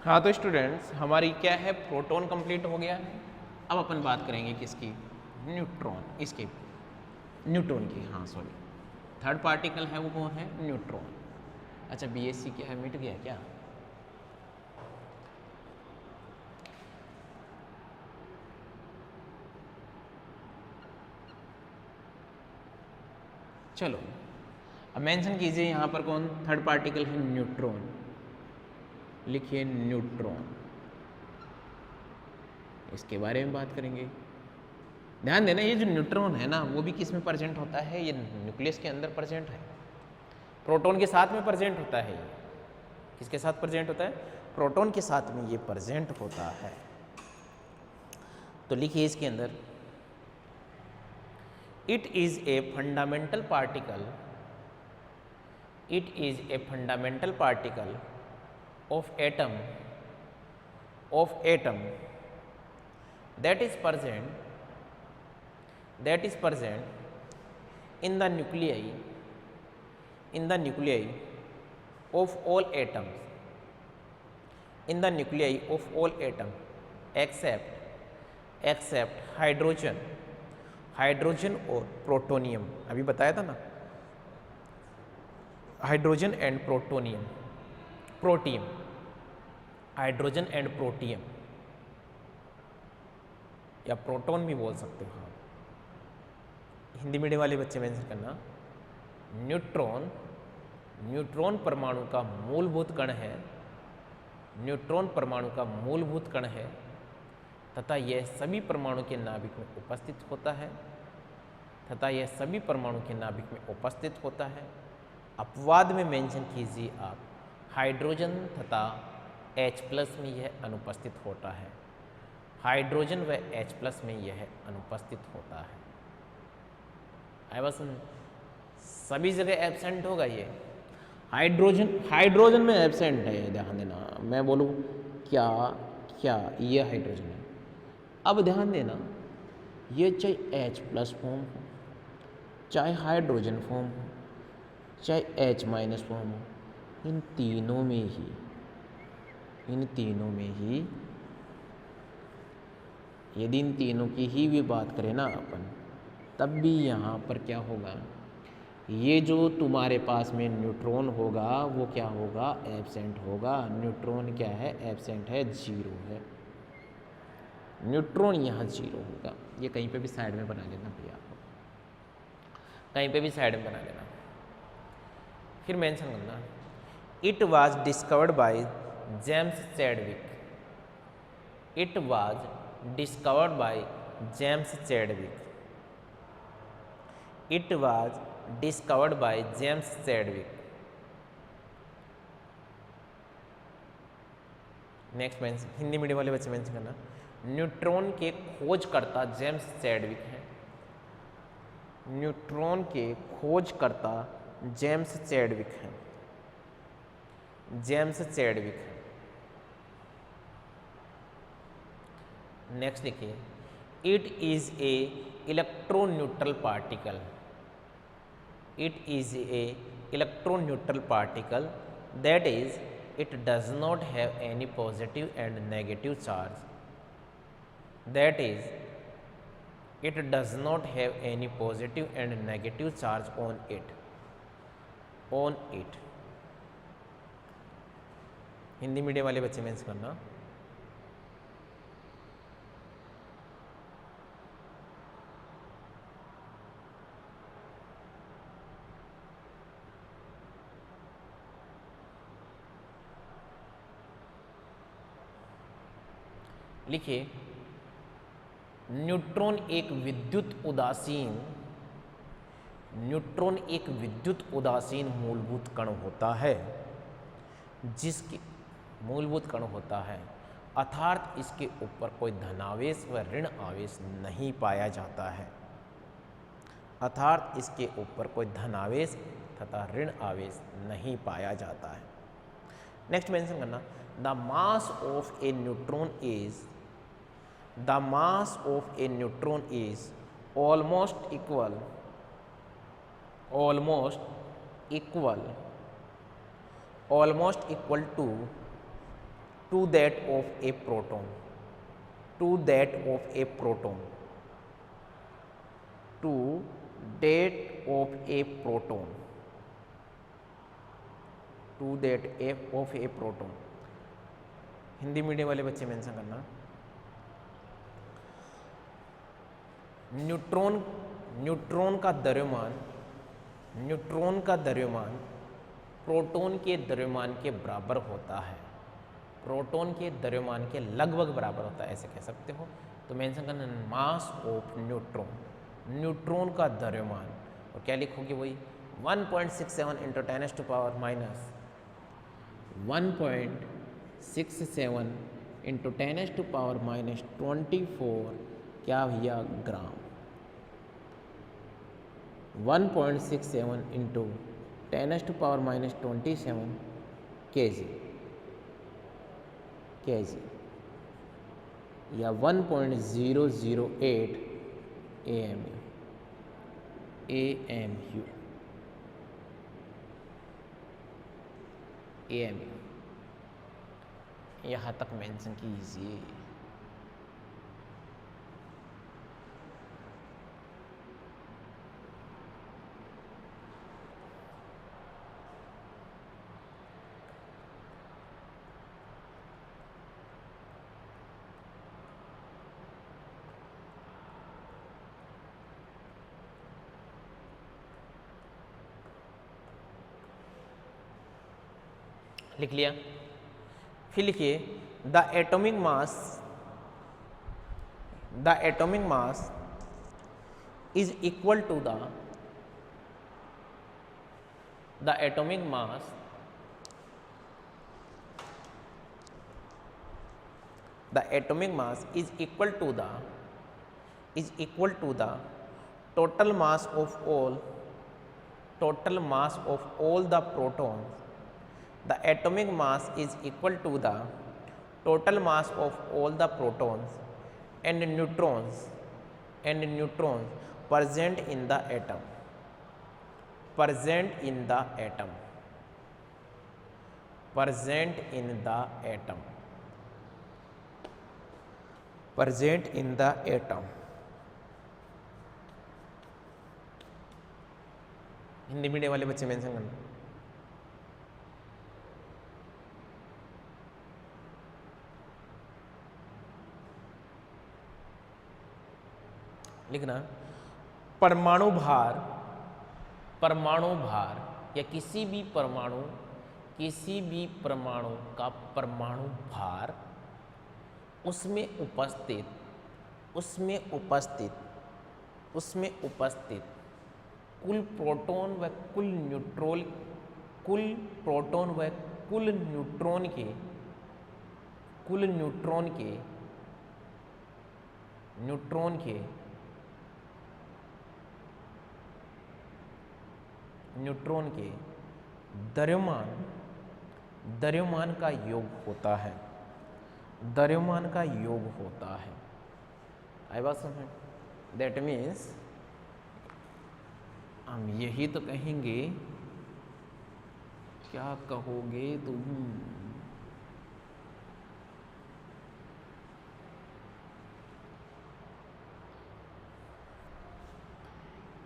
हाँ तो स्टूडेंट्स हमारी क्या है, प्रोटॉन कंप्लीट हो गया है। अब अपन बात करेंगे किसकी, न्यूट्रॉन, इसके न्यूट्रॉन की, हाँ सॉरी, थर्ड पार्टिकल है वो कौन है, न्यूट्रॉन। अच्छा बीएससी क्या है, मिट गया क्या? चलो अब मेंशन कीजिए यहाँ पर कौन थर्ड पार्टिकल है, न्यूट्रॉन। लिखिए न्यूट्रॉन, इसके बारे में बात करेंगे। ध्यान देना ये जो न्यूट्रॉन है ना वो भी किस में प्रेजेंट होता है, ये न्यूक्लियस के अंदर प्रेजेंट है, प्रोटॉन के साथ में प्रेजेंट होता है। ये किसके साथ प्रेजेंट होता है, प्रोटॉन के साथ में ये प्रेजेंट होता है। तो लिखिए इसके अंदर, it is a fundamental particle, it is a fundamental particle of atom that is present in the nuclei of all atoms, in the nuclei of all atoms except hydrogen और प्रोटोनियम। अभी बताया था ना, hydrogen and protonium, protium, hydrogen and protium या proton भी बोल सकते हो आप, हिंदी मीडियम वाले बच्चे मेंशन करना। न्यूट्रॉन परमाणु का मूलभूत कण है, न्यूट्रॉन परमाणु का मूलभूत कण है तथा यह सभी परमाणु के नाभिक में उपस्थित होता है, अपवाद में मेंशन कीजिए आप, हाइड्रोजन तथा H+ में यह अनुपस्थित होता है, हाइड्रोजन व H+ में यह अनुपस्थित होता है। बस सभी जगह एब्सेंट होगा ये, हाइड्रोजन में एब्सेंट है, ध्यान देना। मैं बोलूँ क्या ये हाइड्रोजन है। अब ध्यान देना, ये चाहे H+ फॉर्म हो, चाहे हाइड्रोजन फॉर्म हो, चाहे H- फॉर्म हो, इन तीनों में ही यदि इन तीनों की ही भी बात करें ना अपन, तब भी यहाँ पर क्या होगा, ये जो तुम्हारे पास में न्यूट्रॉन होगा वो क्या होगा, एब्सेंट होगा। न्यूट्रॉन क्या है, एब्सेंट है, जीरो है, न्यूट्रॉन यहाँ जीरो होगा। ये कहीं पे भी साइड में बना लेना भैया, कहीं पे भी साइड में बना लेना। फिर मेंशन करना, it was discovered by James Chadwick, it was discovered by James Chadwick, it was discovered by James Chadwick. Next mention, Hindi medium वाले बच्चे मेंशन करना, न्यूट्रॉन के खोजकर्ता जेम्स चैडविक हैं, न्यूट्रॉन के खोजकर्ता जेम्स चैडविक हैं, जेम्स चैडविक हैं। नेक्स्ट देखिए, it is a electroneutral particle, it is a electroneutral particle that is it does not have any positive and negative charge, that is it does not have any positive and negative charge on it, Hindi medium वाले बच्चे mention करना। लिखिए, neutron एक विद्युत उदासीन मूलभूत कण होता है, जिसके मूलभूत कण होता है अर्थात इसके ऊपर कोई धनावेश व ऋण आवेश नहीं पाया जाता है, अर्थात इसके ऊपर कोई धनावेश तथा ऋण आवेश नहीं पाया जाता है। नेक्स्ट मेंशन करना, the mass of a neutron is, the mass of a neutron is almost equal to to that of a proton, to that of a proton, to that of a proton, to that of a proton. Hindi medium वाले बच्चे mention करना। Neutron, neutron का द्रव्यमान, neutron का द्रव्यमान proton के द्रव्यमान के बराबर होता है, प्रोटॉन के द्रव्यमान के लगभग बराबर होता है, ऐसे कह सकते हो। तो मेंशन करना मास ऑफ न्यूट्रॉन, न्यूट्रॉन का द्रव्यमान। और क्या लिखोगे वही 1.67 इंटू 1.67 इंटू 10⁻⁻24 क्या भैया ग्राम। 1.67 इंटू 10⁻⁻27 केजी, केजी या 1.008 AMU, AMU, AMU। यहाँ तक मेंशन कीजिए। लिख लिया। फिर लिखिए the atomic mass, the atomic mass is equal to the atomic mass, the atomic mass is equal to the total mass of all, total mass of all the protons, the atomic mass is equal to the total mass of all the protons and neutrons present in the atom, present in the atom, present in the atom, present in the atom। Hindi medium वाले बच्चे mention करना। लिखना परमाणु भार, परमाणु भार या किसी भी परमाणु का परमाणु भार उसमें उपस्थित कुल प्रोटॉन व कुल न्यूट्रॉन, कुल प्रोटॉन व कुल न्यूट्रॉन के द्रव्यमान का योग होता है, द्रव्यमान का योग होता है। आई बात समझ? दैट मीन्स हम यही तो कहेंगे, क्या कहोगे तुम?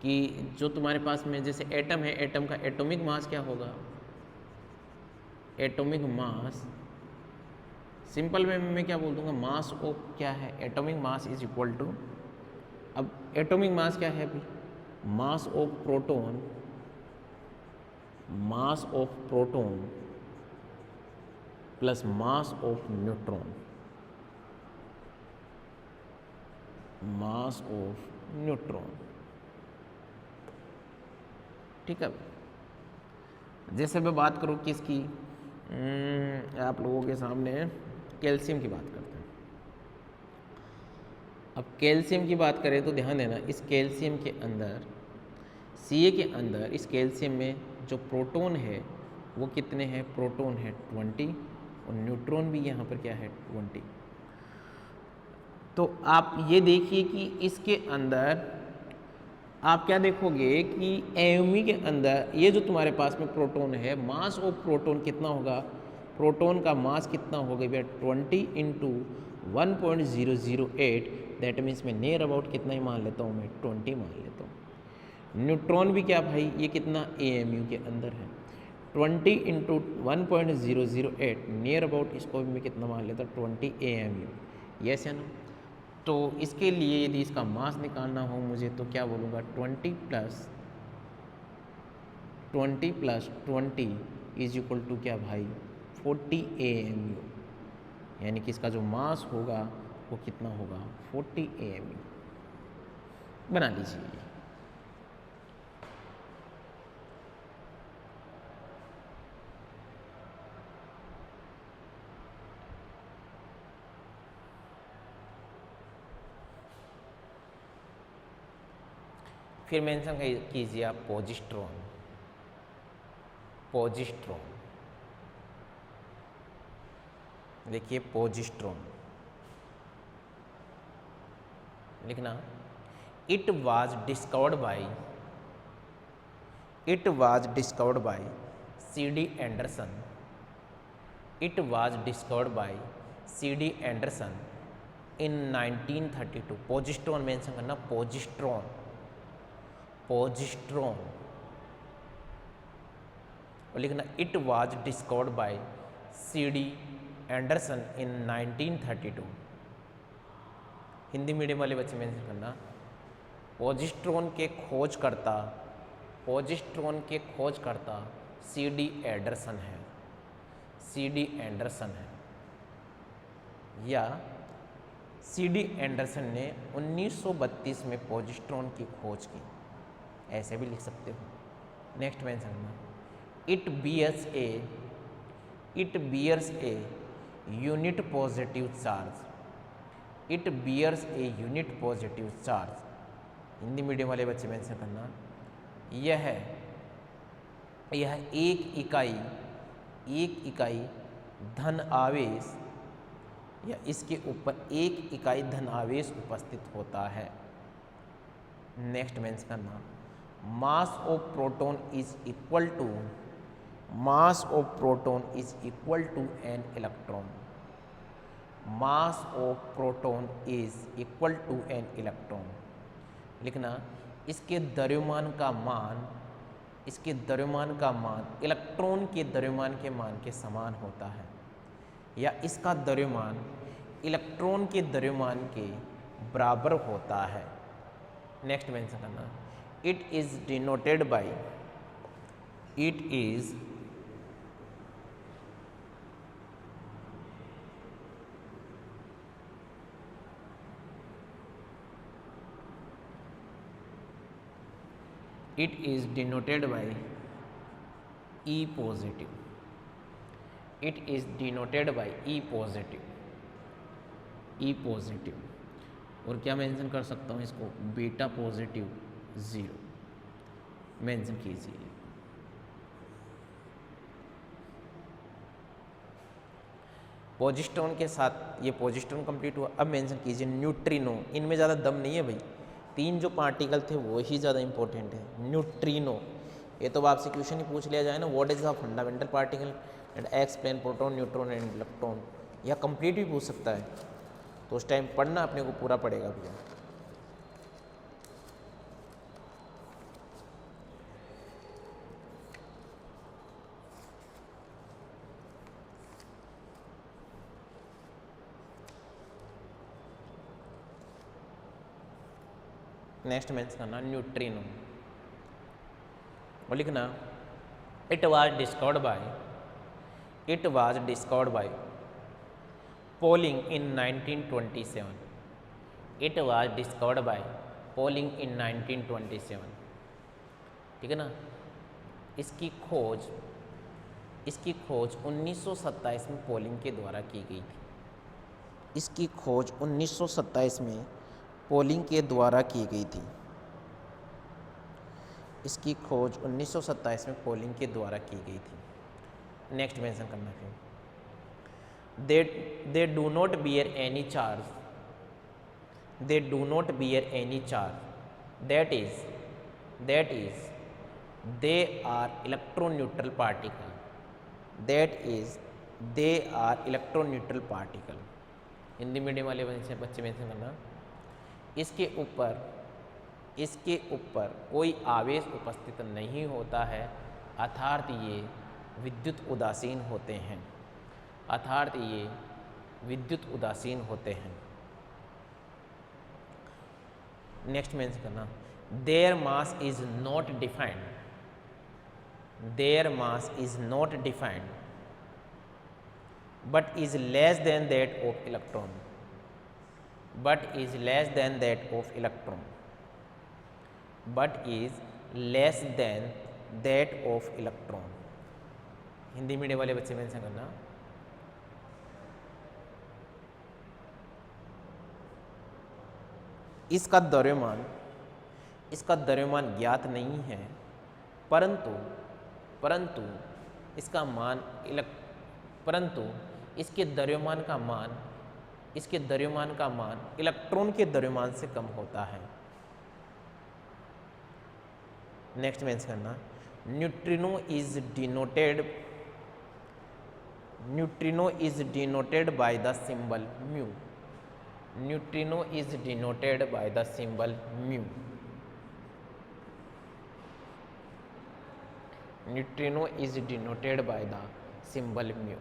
कि जो तुम्हारे पास में जैसे एटम है, एटम का एटॉमिक मास क्या होगा? एटॉमिक मास सिंपल वे में मैं क्या बोल दूंगा, मास ऑफ क्या है, atomic mass is equal to, अब एटॉमिक मास क्या है अभी, mass of proton, mass of proton plus mass of neutron, mass of neutron. ठीक है, जैसे मैं बात करूं किसकी, आप लोगों के सामने कैल्शियम की बात करते हैं। अब कैल्शियम की बात करें तो ध्यान देना, इस कैल्शियम के अंदर Ca के अंदर इस कैल्शियम में जो प्रोटॉन है वो कितने हैं? प्रोटॉन है 20 और न्यूट्रॉन भी यहाँ पर क्या है 20। तो आप ये देखिए कि इसके अंदर आप क्या देखोगे कि एमी के अंदर ये जो तुम्हारे पास में प्रोटॉन है, मास ऑफ प्रोटॉन कितना होगा? प्रोटॉन का मास कितना हो गया भैया 20 इंटू 1.008, दैट मीन्स मैं नियर अबाउट कितना ही मान लेता हूँ, मैं 20 मान लेता हूँ। न्यूट्रॉन भी क्या भाई, ये कितना AMU के अंदर है, 20 इंटू 1.008, नियर अबाउट इसको भी मैं कितना मान लेता हूँ 20 AMU, यस है ना। तो इसके लिए यदि इसका मास निकालना हो मुझे तो क्या बोलूँगा 20 प्लस 20 इज इक्वल टू क्या भाई 40 AMU, यानी कि इसका जो मास होगा वो कितना होगा 40 AMU, बना लीजिए। फिर मेंशन कीजिए आप पोजिस्ट्रॉन, देखिए पोजिस्ट्रॉन लिखना, it was discovered by CD Anderson, it was discovered by CD Anderson in 1932। Positron mention करना, पोजिस्ट्रॉन और लिखना it was discovered by CD Anderson in 1932। Hindi medium वाले बच्चे मेंशन करना, पोजिस्ट्रॉन के खोजकर्ता CD एंडरसन है, या CD एंडरसन ने 1932 में पोजिस्ट्रॉन की खोज की, ऐसे भी लिख सकते हो। नेक्स्ट मेंशन करना, it bears a unit positive charge, Hindi medium वाले बच्चे मेंशन करना, यह एक इकाई धन आवेश या इसके ऊपर एक इकाई धन आवेश उपस्थित होता है। नेक्स्ट मेंशन करना, mass of proton is equal to an electron, लिखना, इसके द्रव्यमान का मान इलेक्ट्रॉन के द्रव्यमान के मान के समान होता है, या इसका द्रव्यमान इलेक्ट्रॉन के द्रव्यमान के बराबर होता है। नेक्स्ट मेंशन करना, it is denoted by E positive, और क्या मेंशन कर सकता हूँ इसको, बीटा पॉजिटिव 0 मेंशन कीजिए। पोजिस्ट्रॉन के साथ ये पोजिस्ट्रॉन कंप्लीट हुआ। अब मेंशन कीजिए न्यूट्रिनो, इनमें ज़्यादा दम नहीं है भाई, 3 जो पार्टिकल थे वो ही ज़्यादा इंपॉर्टेंट है। न्यूट्रिनो, ये तो आपसे क्वेश्चन ही पूछ लिया जाए ना, what is the fundamental particle and explain proton, neutron and electron, या कंप्लीट भी पूछ सकता है, तो उस टाइम पढ़ना अपने को पूरा पड़ेगा भैया। नेक्स्ट मेंशन करना न्यूट्रिनो, और लिखना, it was discovered by Pauling in 1927, ठीक है ना। इसकी खोज 1927 में पोलिंग के द्वारा की गई थी, इसकी खोज 1927 में पोलिंग के द्वारा की गई थी, इसकी खोज 1927 में पोलिंग के द्वारा की गई थी। नेक्स्ट मेंशन करना फिर, they do not bear any charge, that is they are electroneutral particle, they are electron neutral particle. Hindi medium वाले बच्चे मेंशन करना, इसके ऊपर कोई आवेश उपस्थित नहीं होता है, अर्थात ये विद्युत उदासीन होते हैं, अर्थात ये विद्युत उदासीन होते हैं। नेक्स्ट मेंशन करना, their mass is not defined, their mass is not defined but is less than that of electron, but is less than that of electron, but is less than that of electron। Hindi medium वाले बच्चे mention करना, इसका द्रव्यमान ज्ञात नहीं है, परंतु इसका मान परंतु इसके द्रव्यमान का मान इलेक्ट्रॉन के द्रव्यमान से कम होता है। नेक्स्ट मेंशन करना, neutrino is denoted by the symbol mu, neutrino is denoted by the symbol mu, neutrino is denoted by the symbol mu,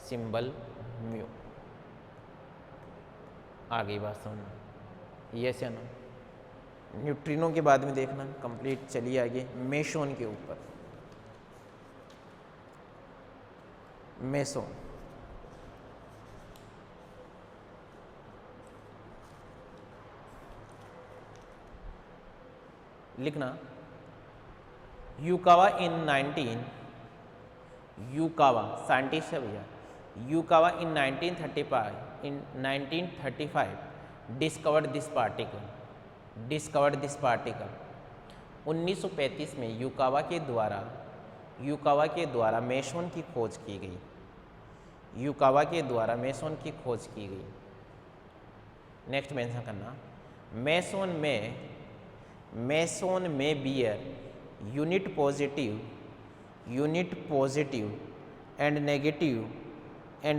symbol mu. आगे बात सुनना, यस या नो। न्यूट्रिनो के बाद में देखना कंप्लीट। चलिए आगे मेसोन के ऊपर। मेसोन लिखना, यूकावा साइंटिस्ट है भैया, यूकावा इन 1935 डिस्कवर्ड दिस पार्टिकल। 1935 में यूकावा के द्वारा मेसोन की खोज की गई, यूकावा के द्वारा मेसोन की खोज की गई। नेक्स्ट मेंशन करना, मेसोन में bear unit positive and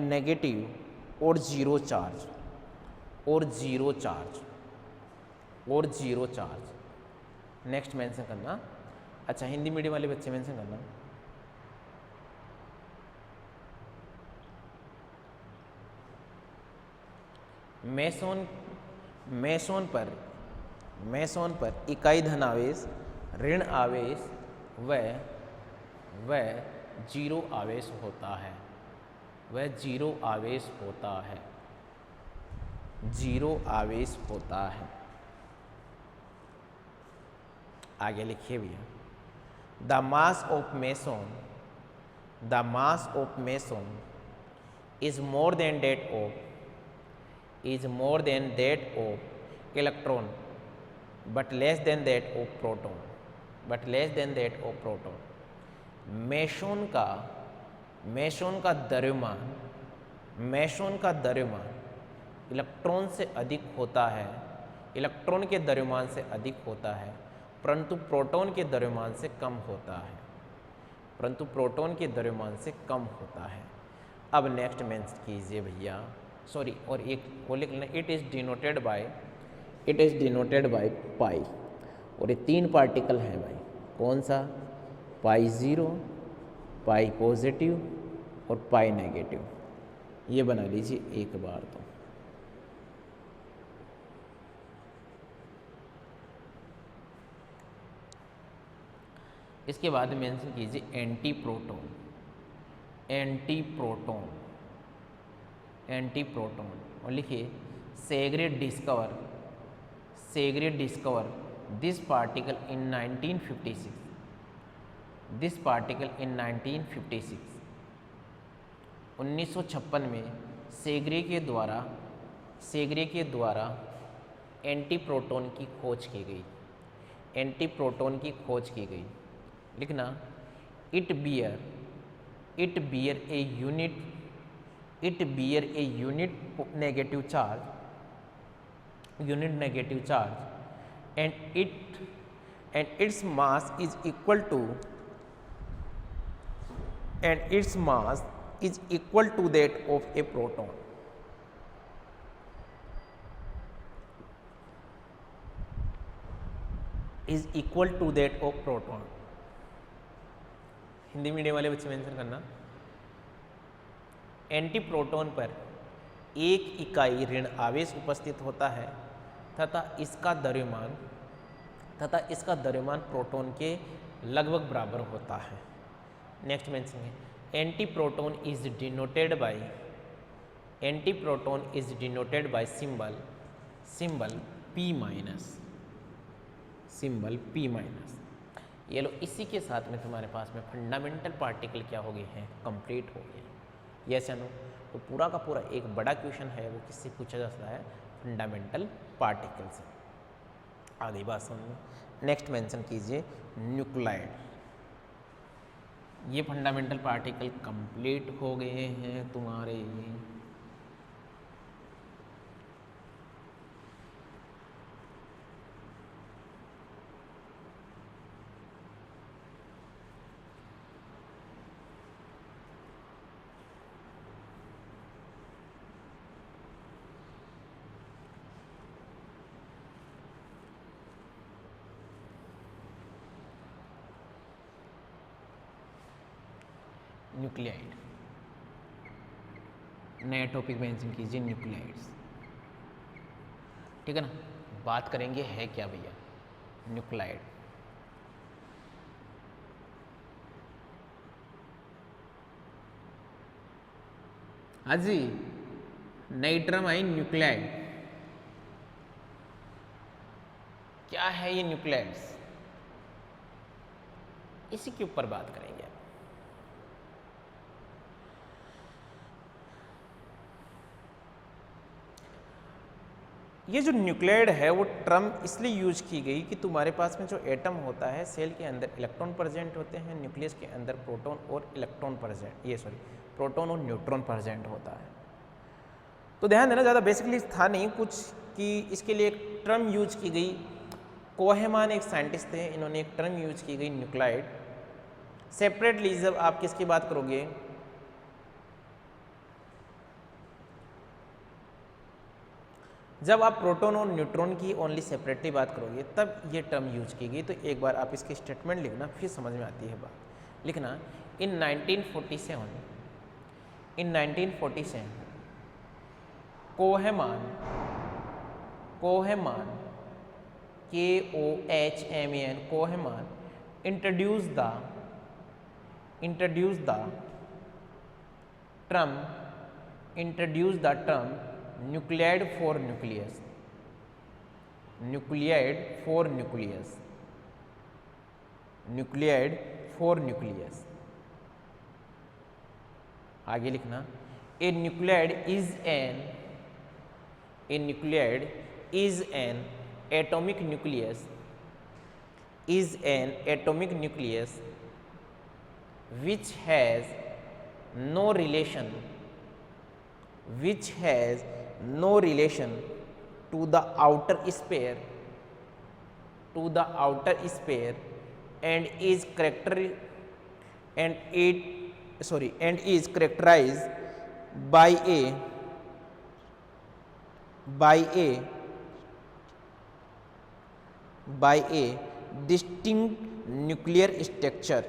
negative और जीरो चार्ज। नेक्स्ट मेंशन करना, अच्छा हिंदी मीडियम वाले बच्चे मेंशन करना, मेसोन पर इकाई धनावेश, ऋण आवेश व जीरो आवेश होता है, जीरो आवेश होता है। आगे लिखिए भैया, the mass of meson is more than that of electron but less than that of proton। Meson का द्रव्यमान इलेक्ट्रॉन से अधिक होता है, इलेक्ट्रॉन के द्रव्यमान से अधिक होता है, परंतु प्रोटॉन के द्रव्यमान से कम होता है, अब नेक्स्ट मेंशन कीजिए भैया, सॉरी और एक वो लिख लेना, it is denoted by pi. और ये 3 पार्टिकल हैं भाई, कौन सा? पाई 0, पाई पॉजिटिव और पाई नेगेटिव। ये बना लीजिए एक बार तो। इसके बाद मेंशन कीजिए एंटी प्रोटॉन और लिखिए Segre discover this particle in 1956। 1956 में सेग्रे के द्वारा एंटी प्रोटॉन की खोज की गई। लिखना, it bear a unit negative charge and its mass is equal to and its mass is equal to that of a proton. Is equal to that of proton. Hindi medium वाले बच्चे mention करना। Anti proton पर एक इकाई ऋण आवेश उपस्थित होता है तथा इसका द्रव्यमान प्रोटॉन के लगभग बराबर होता है। नेक्स्ट मेंशन है anti proton is denoted by symbol P minus. ये लो, इसी के साथ में तुम्हारे पास में फंडामेंटल पार्टिकल क्या हो गए हैं, कंप्लीट हो गए। यस या नो? तो पूरा का पूरा एक बड़ा क्वेश्चन है, वो किससे पूछा जा सकता है, फंडामेंटल पार्टिकल से। आगे बात समझ। नेक्स्ट मेंशन कीजिए न्यूक्लाइड। ये फंडामेंटल पार्टिकल कंप्लीट हो गए हैं तुम्हारे। न्यूक्लियाइड, नया टॉपिक मेंशन कीजिए न्यूक्लियाइड्स। ठीक है ना? बात करेंगे है क्या भैया न्यूक्लियाइड। हाँ जी, नई टर्म आई न्यूक्लियाइड। क्या है ये न्यूक्लियाइड्स, इसी के ऊपर बात करेंगे। ये जो न्यूक्लियाइड है वो टर्म इसलिए यूज की गई कि तुम्हारे पास में जो एटम होता है, सेल के अंदर इलेक्ट्रॉन प्रेजेंट होते हैं, न्यूक्लियस के अंदर प्रोटॉन और न्यूट्रॉन प्रेजेंट होता है। तो ध्यान देना, ज़्यादा बेसिकली था नहीं कुछ कि इसके लिए एक टर्म यूज की गई। कोहेमान एक साइंटिस्ट थे, इन्होंने एक टर्म यूज की गई न्यूक्लियाइड। सेपरेटली जब आप किसकी बात करोगे, जब आप प्रोटॉन और न्यूट्रॉन की ओनली सेपरेटली बात करोगे तब ये टर्म यूज की गई। तो एक बार आप इसकी स्टेटमेंट लिखना, फिर समझ में आती है बात। लिखना in 1947 Kohman Kohman introduce the term nuclide for nucleus. आगे लिखना a nuclide is an atomic nucleus which has no relation to the outer sphere and is characterized by a distinct nuclear structure।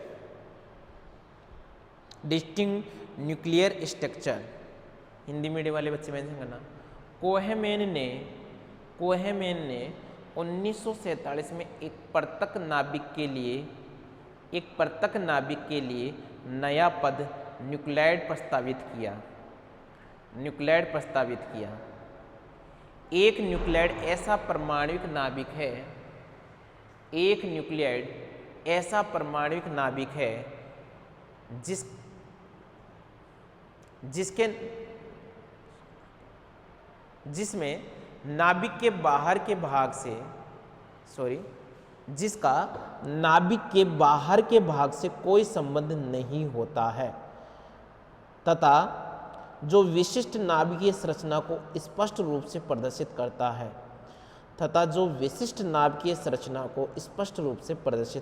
Hindi medium वाले बच्चे mention करना। कोहेमैन ने 1947 में एक परतक नाभिक के लिए नया पद न्यूक्लियाइड प्रस्तावित किया। एक न्यूक्लियाइड ऐसा परमाणविक नाभिक है जिसमें नाभिक के बाहर के भाग से कोई संबंध नहीं होता है तथा जो विशिष्ट नाभिकीय संरचना को स्पष्ट रूप से प्रदर्शित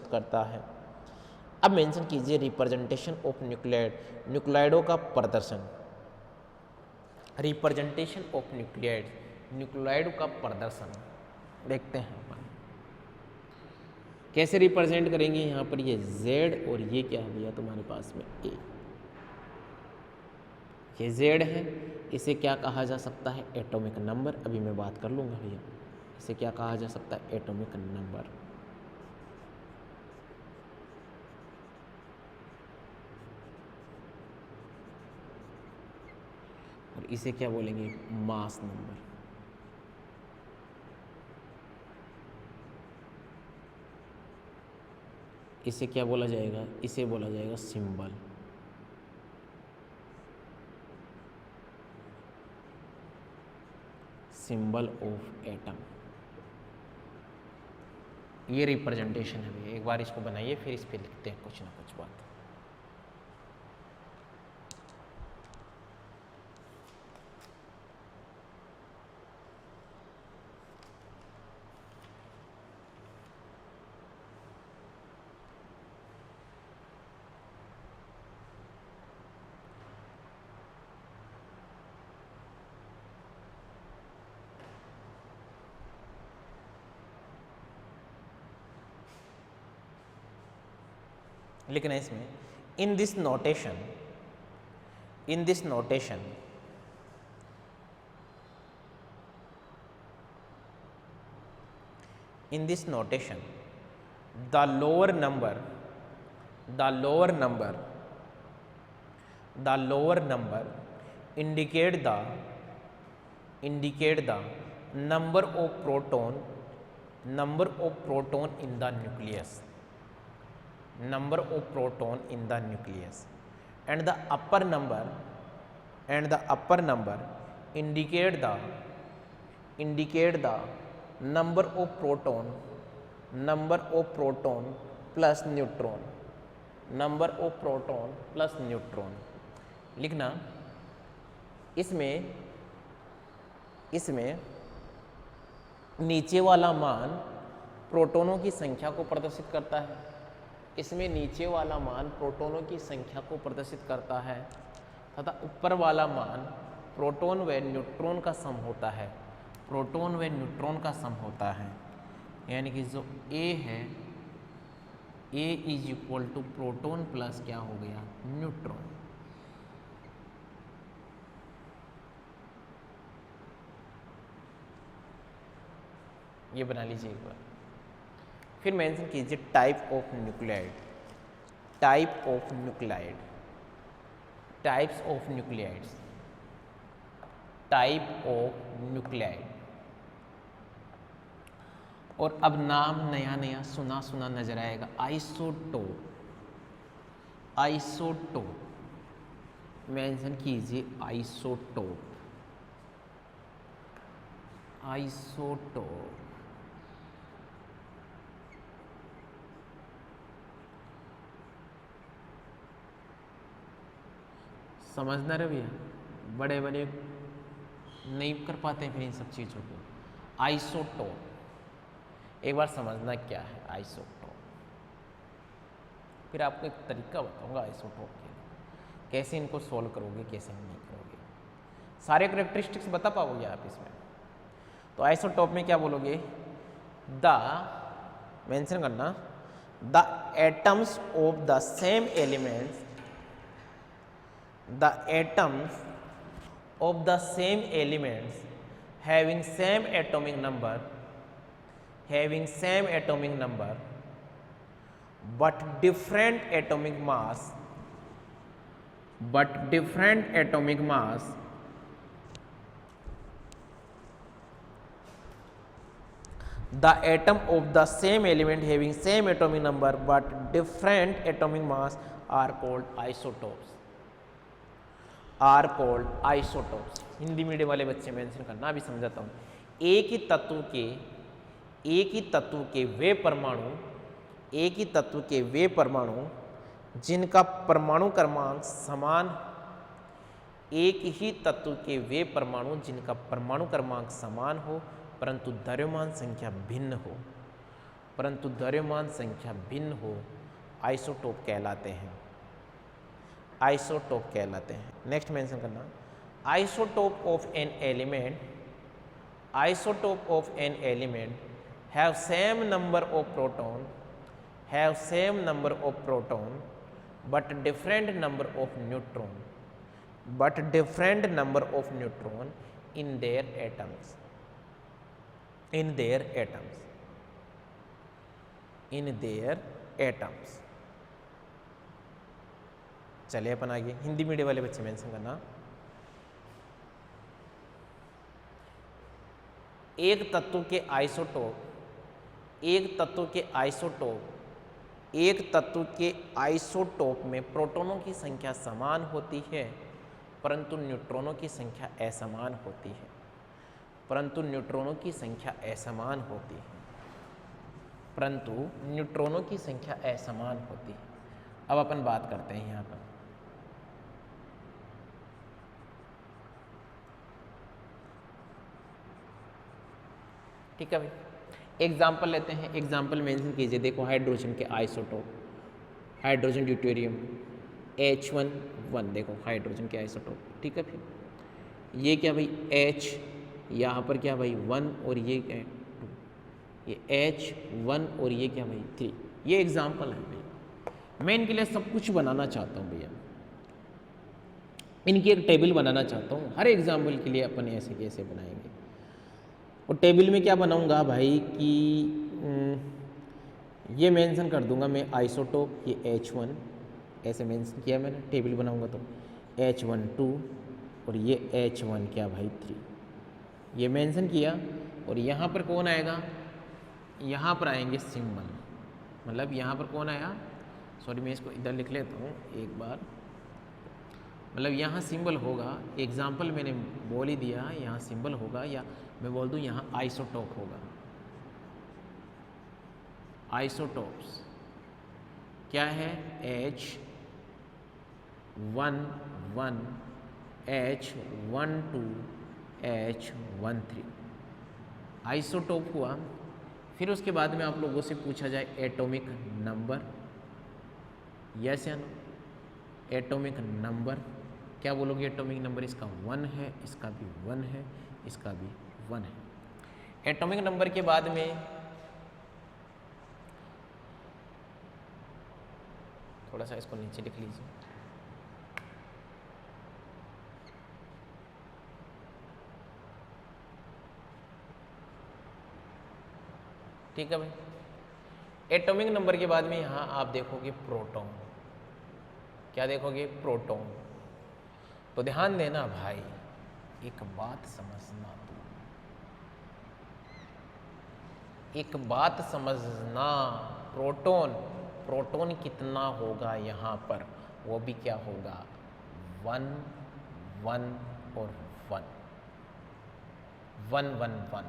करता है। अब मेंशन कीजिए रिप्रेजेंटेशन ऑफ न्यूक्लियाइड, न्यूक्लियाइडों का प्रदर्शन। रिप्रेजेंटेशन ऑफ न्यूक्लियाइड, न्यूक्लियाइड का प्रदर्शन देखते हैं अपन कैसे रिप्रेजेंट करेंगे। यहाँ पर ये Z और ये क्या है भैया तुम्हारे पास में A, ये Z है, इसे क्या कहा जा सकता है, एटॉमिक नंबर। अभी मैं बात कर लूँगा भैया, इसे क्या कहा जा सकता है, एटॉमिक नंबर। और इसे क्या बोलेंगे, मास नंबर। इसे क्या बोला जाएगा, इसे बोला जाएगा सिंबल। Symbol of atom. ये रिप्रेजेंटेशन है भैया, एक बार इसको बनाइए फिर इस पे लिखते हैं कुछ ना कुछ बात। लिखना है इसमें, in this notation, in this notation in this notation the lower number indicate the number of proton in the nucleus, number of proton in the nucleus, and the upper number indicate the number of proton plus neutron, number of proton plus neutron। लिखना इसमें नीचे वाला मान प्रोटोनों की संख्या को प्रदर्शित करता है, इसमें नीचे वाला मान प्रोटोनों की संख्या को प्रदर्शित करता है तथा ऊपर वाला मान प्रोटॉन व न्यूट्रॉन का सम होता है, प्रोटॉन व न्यूट्रॉन का सम होता है। यानी कि जो A है, A is equal to proton plus क्या हो गया, न्यूट्रॉन। ये बना लीजिए एक बार। फिर मेंशन कीजिए type of nuclide, type of nuclide, types of nuclides, type of nuclide. और अब नाम नया नया सुना सुना नजर आएगा, आइसोटोप, आइसोटोप मेंशन कीजिए, आइसोटोप, आइसोटोप। समझना रहे भैया, बड़े बड़े नहीं कर पाते हैं फिर इन सब चीज़ों को। आइसोटोप एक बार समझना क्या है आइसोटोप, फिर आपको एक तरीका बताऊंगा आइसोटोप के, कैसे इनको सॉल्व करोगे कैसे नहीं करोगे, सारे करेक्टरिस्टिक्स बता पाओगे आप इसमें। तो आइसोटोप में क्या बोलोगे, द मेंशन करना, the atoms of the same elements, the atoms of the same elements having same atomic number but different atomic mass the atom of the same element having same atomic number but different atomic mass are called isotopes, are called isotopes. Hindi medium वाले बच्चे mention करना, अभी समझाता हूँ। एक ही तत्व के वे परमाणु जिनका परमाणु क्रमांक समान, एक ही तत्व के वे परमाणु जिनका परमाणु क्रमांक समान हो परंतु द्रव्यमान संख्या भिन्न हो, आइसोटोप कहलाते हैं, आइसोटोप कहलाते हैं। नेक्स्ट मेंशन करना, isotope of an element, isotope of an element have same number of proton, have same number of proton but different number of neutron, but different number of neutron in their atoms, in their atoms, in their atoms। चलिए अपन आगे, Hindi medium वाले बच्चे mention करना, एक तत्व के isotope, एक तत्व के आइसोटोप, एक तत्व के आइसोटोप में प्रोटॉनों की संख्या समान होती है परंतु न्यूट्रॉनों की संख्या असमान होती है, परंतु न्यूट्रॉनों की संख्या असमान होती है, परंतु न्यूट्रॉनों की संख्या असमान होती है। अब अपन बात करते हैं यहाँ पर, ठीक है भाई, एग्जाम्पल लेते हैं, एग्जाम्पल मेंशन कीजिए। देखो हाइड्रोजन के आइसोटोप, हाइड्रोजन ड्यूटेरियम H1 देखो हाइड्रोजन के आइसोटोप, ठीक है। फिर ये क्या भाई H, यहाँ पर क्या भाई 1 और ये क्या 2, ये H1 और ये क्या भाई 3। ये एग्जाम्पल है भाई, मैं इनके लिए सब कुछ बनाना चाहता हूँ भैया, इनकी एक टेबल बनाना चाहता हूँ। हर एग्जाम्पल के लिए अपन ऐसे कैसे बनाएंगे, और टेबल में क्या बनाऊंगा भाई कि ये मेंशन कर दूंगा मैं आइसोटोप, ये H1 ऐसे मेंशन किया मैंने, टेबल बनाऊंगा तो H1 2 और ये H1 क्या भाई 3, ये मेंशन किया। और यहाँ पर कौन आएगा, यहाँ पर आएंगे सिंबल, मतलब यहाँ पर कौन आया, सॉरी मैं इसको इधर लिख लेता हूँ एक बार, मतलब यहाँ सिंबल होगा, एग्जाम्पल मैंने बोल ही दिया, यहाँ सिंबल होगा, या मैं बोल दूँ यहाँ आइसोटोप होगा। आइसोटोप्स क्या है, H11 H12 H13 आइसोटोप हुआ। फिर उसके बाद में आप लोगों से पूछा जाए एटॉमिक नंबर, यस या नो, एटॉमिक नंबर क्या बोलोगे, एटॉमिक नंबर इसका 1 है, इसका भी 1 है, इसका भी 1 है। एटॉमिक नंबर के बाद में थोड़ा सा इसको नीचे लिख लीजिए, ठीक है भाई। एटॉमिक नंबर के बाद में यहाँ आप देखोगे प्रोटॉन, क्या देखोगे, प्रोटॉन। तो ध्यान देना भाई, एक बात समझना, एक बात समझना, प्रोटॉन, प्रोटॉन कितना होगा यहाँ पर, वो भी क्या होगा 1 1 और 1 1 1 1।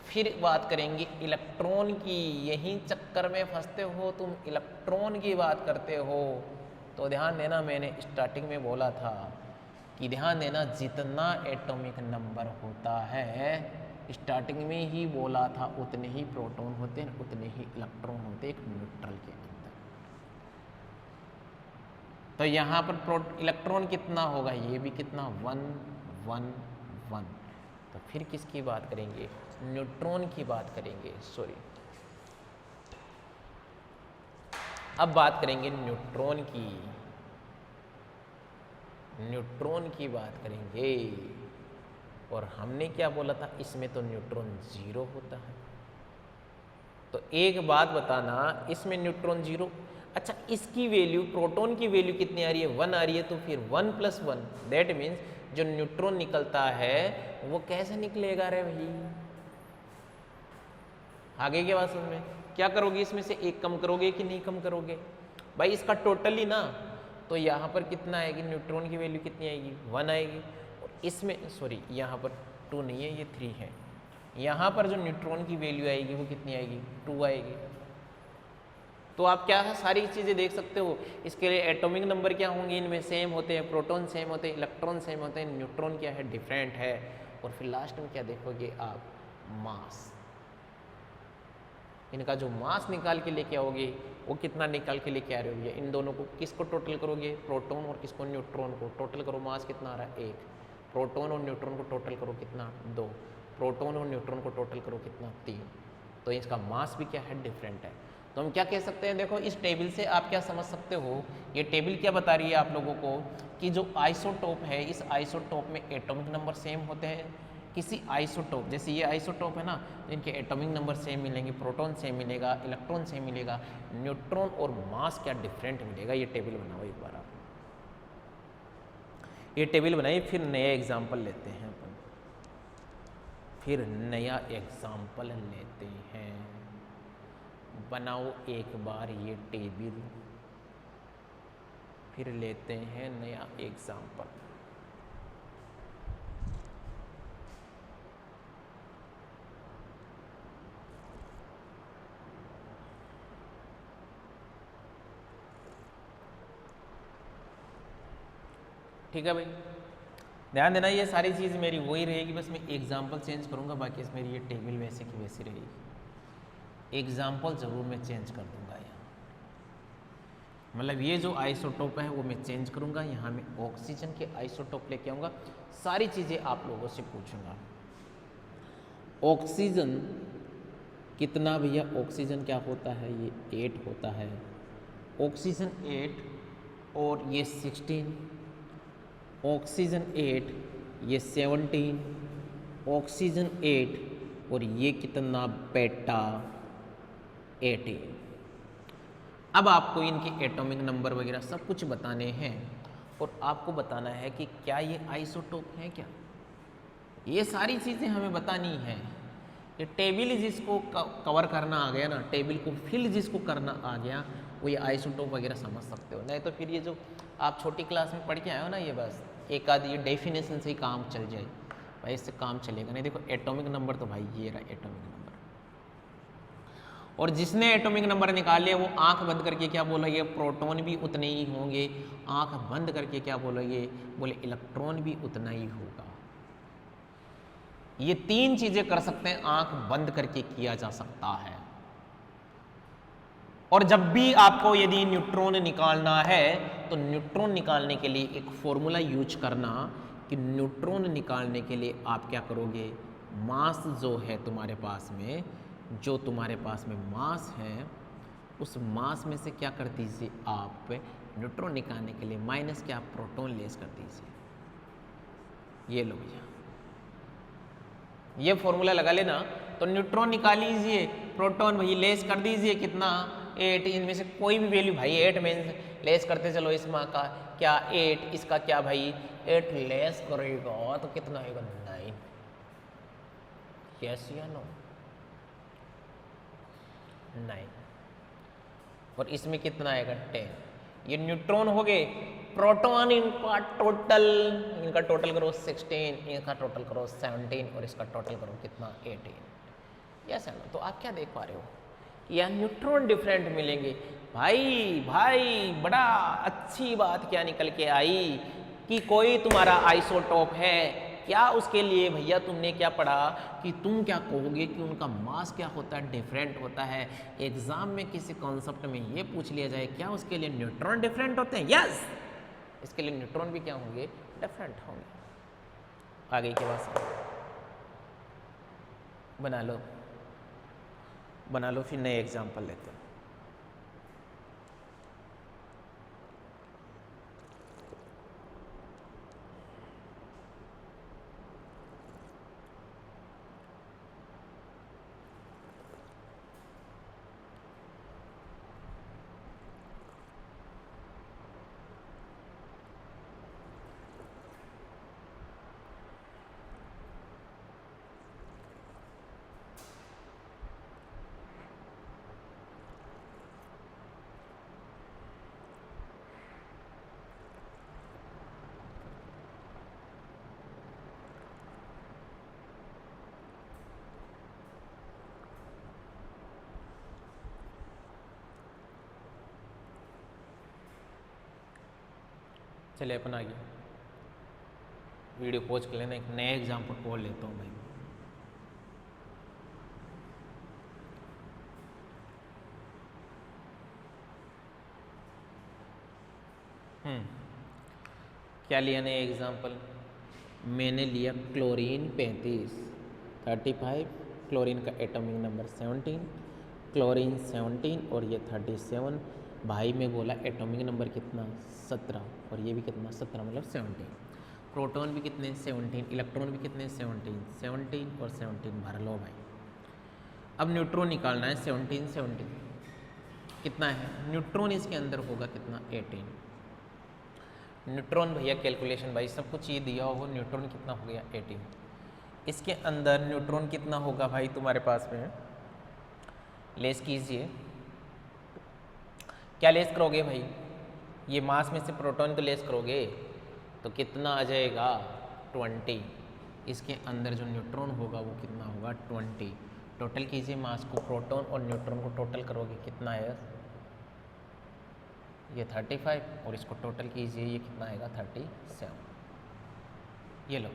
फिर बात करेंगे इलेक्ट्रॉन की, यही चक्कर में फंसते हो तुम, इलेक्ट्रॉन की बात करते हो। तो ध्यान देना, मैंने स्टार्टिंग में बोला था कि ध्यान देना, जितना एटॉमिक नंबर होता है, स्टार्टिंग में ही बोला था, उतने ही प्रोटॉन होते हैं, उतने ही इलेक्ट्रॉन होते हैं एक न्यूट्रल के अंदर। तो यहाँ पर इलेक्ट्रॉन कितना होगा, ये भी कितना 1 1 1। तो फिर किसकी बात करेंगे, न्यूट्रॉन की बात करेंगे, सॉरी। अब बात करेंगे न्यूट्रॉन की, न्यूट्रॉन की बात करेंगे। और हमने क्या बोला था, इसमें तो न्यूट्रॉन 0 होता है। तो एक बात बताना, इसमें न्यूट्रॉन 0, अच्छा इसकी वैल्यू, प्रोटॉन की वैल्यू कितनी आ रही है, 1 आ रही है। तो फिर 1 + 1, दैट मीन्स जो न्यूट्रॉन निकलता है वो कैसे निकलेगा रे भाई, आगे की बात समझ में, क्या करोगे, इसमें से एक कम करोगे कि नहीं कम करोगे भाई, इसका टोटल ही ना। तो यहाँ पर कितना आएगी, न्यूट्रॉन की वैल्यू कितनी आएगी, 1 आएगी। और इसमें सॉरी, यहाँ पर 2 नहीं है, ये 3 है। यहाँ पर जो न्यूट्रॉन की वैल्यू आएगी वो कितनी आएगी, 2 आएगी। तो आप क्या है, सारी चीज़ें देख सकते हो। इसके लिए एटॉमिक नंबर क्या होंगे, इनमें सेम होते हैं, प्रोटॉन सेम होते हैं, इलेक्ट्रॉन सेम होते हैं, न्यूट्रॉन क्या है, डिफरेंट है। और फिर लास्ट में क्या देखोगे आप, मास। इनका जो मास निकाल के लेके आओगे वो कितना निकाल के लेके आ रहे होगे, इन दोनों को किसको टोटल करोगे, प्रोटॉन और किसको, न्यूट्रॉन को टोटल करो, मास कितना आ रहा है 1, प्रोटॉन और न्यूट्रॉन को टोटल करो कितना 2, प्रोटॉन और न्यूट्रॉन को टोटल करो कितना 3, तो इसका मास भी क्या है, डिफरेंट है। तो हम क्या कह सकते हैं, देखो इस टेबल से आप क्या समझ सकते हो, ये टेबल क्या बता रही है आप लोगों को कि जो आइसोटोप है, इस आइसोटोप में एटॉमिक नंबर सेम होते हैं। किसी आइसोटोप, जैसे ये आइसोटोप है ना, तो इनके एटॉमिक नंबर सेम मिलेंगे, प्रोटॉन सेम मिलेगा, इलेक्ट्रॉन सेम मिलेगा, न्यूट्रॉन और मास क्या डिफरेंट मिलेगा। ये टेबल बनाओ एक बार आप, ये टेबल बनाइए, फिर नया एग्जाम्पल लेते हैं अपन, फिर नया एग्जाम्पल लेते हैं। बनाओ एक बार ये टेबल, फिर लेते हैं नया एग्जाम्पल। ठीक है भाई, ध्यान देना, ये सारी चीज़ मेरी वही रहेगी, बस मैं एग्जाम्पल चेंज करूँगा, बाकी इसमें ये टेबल वैसे की वैसी रहेगी। एग्जाम्पल ज़रूर मैं चेंज कर दूँगा यहाँ, मतलब ये जो आइसोटोप है वो मैं चेंज करूँगा, यहाँ मैं ऑक्सीजन के आइसोटोप लेके आऊँगा, सारी चीज़ें आप लोगों से पूछूँगा। ऑक्सीजन कितना भैया, ऑक्सीजन क्या होता है, ये 8 होता है, ऑक्सीजन 8 और ये 16, ऑक्सीजन 8 ये 17, ऑक्सीजन 8 और ये कितना बेटा 18। अब आपको इनके एटॉमिक नंबर वगैरह सब कुछ बताने हैं और आपको बताना है कि क्या ये आइसोटोप है क्या, ये सारी चीज़ें हमें बतानी है। ये टेबल जिसको कवर करना आ गया ना, टेबल को फिल जिसको करना आ गया, वो ये आइसोटोप वगैरह समझ सकते हो। नहीं तो फिर ये जो आप छोटी क्लास में पढ़ के आए हो ना, ये बस एक आध ये डेफिनेशन से ही काम चल जाए भाई, इससे काम चलेगा नहीं। देखो एटॉमिक नंबर तो भाई ये रहा एटॉमिक नंबर, और जिसने एटॉमिक नंबर निकाल लिया वो आंख बंद करके क्या बोलेंगे, प्रोटॉन भी उतने ही होंगे, आंख बंद करके क्या बोलेंगे, बोले इलेक्ट्रॉन भी उतना ही होगा। ये 3 चीजें कर सकते हैं, आंख बंद करके किया जा सकता है। और जब भी आपको यदि न्यूट्रॉन निकालना है तो न्यूट्रॉन निकालने के लिए एक फॉर्मूला यूज करना कि न्यूट्रॉन निकालने के लिए आप क्या करोगे, मास जो है तुम्हारे पास में, जो तुम्हारे पास में मास है, उस मास में से क्या कर दीजिए आप, न्यूट्रॉन निकालने के लिए माइनस क्या, प्रोटॉन लेस कर दीजिए। ये लो भैया, ये फॉर्मूला लगा लेना, तो न्यूट्रॉन निकाल लीजिए, प्रोटॉन भाई लेस कर दीजिए कितना 8, इनमें से कोई भी वैल्यू भाई 8 में लेस करते चलो, इस माँ का क्या 8, इसका क्या भाई 8 लेस करेगा तो कितना आएगा 9, यस या नो 9, और इसमें कितना आएगा 10। ये न्यूट्रॉन हो गए, प्रोटॉन इनका टोटल करो 16, इनका टोटल करो 17 और इसका टोटल करो कितना 18। यस है ना, तो आप क्या देख पा रहे हो, या न्यूट्रॉन डिफरेंट मिलेंगे। भाई बड़ा अच्छी बात क्या निकल के आई कि कोई तुम्हारा आइसोटोप है क्या, उसके लिए भैया तुमने क्या पढ़ा कि तुम क्या कहोगे कि उनका मास क्या होता है, डिफरेंट होता है। एग्जाम में किसी कॉन्सेप्ट में ये पूछ लिया जाए क्या उसके लिए न्यूट्रॉन डिफरेंट होते हैं, यस इसके लिए न्यूट्रॉन भी क्या होंगे, डिफरेंट होंगे। आगे की बात बना लो, फिर नए एग्जाम्पल लेते हैं। चलिए अपन आगे वीडियो पॉज कर लेना, एक नए एग्जाम्पल को लेता हूँ भाई। क्या लिया नया एग्जाम्पल? मैंने लिया क्लोरीन 35, 35, क्लोरीन का एटॉमिक नंबर 17, क्लोरीन 17 और ये 37। भाई में बोला एटॉमिक नंबर कितना? 17, और ये भी कितना? 17 मतलब 17। प्रोटॉन भी कितने? 17, इलेक्ट्रॉन भी कितने? 17, 17 और 17 भर लो भाई। अब न्यूट्रॉन निकालना है। 17, 17 कितना है? न्यूट्रॉन इसके अंदर होगा कितना? 18। न्यूट्रॉन भैया कैलकुलेशन भाई सब कुछ ये दिया होगा। न्यूट्रॉन कितना हो गया? 18। इसके अंदर न्यूट्रॉन कितना होगा भाई तुम्हारे पास में? लेस कीजिए। क्या लेस करोगे भाई? ये मास में से प्रोटॉन को लेस करोगे तो कितना आ जाएगा? 20। इसके अंदर जो न्यूट्रॉन होगा वो कितना होगा? 20। टोटल कीजिए मास को, प्रोटॉन और न्यूट्रॉन को टोटल करोगे कितना है? ये 35 और इसको टोटल कीजिए, ये कितना आएगा? 37। ये लो।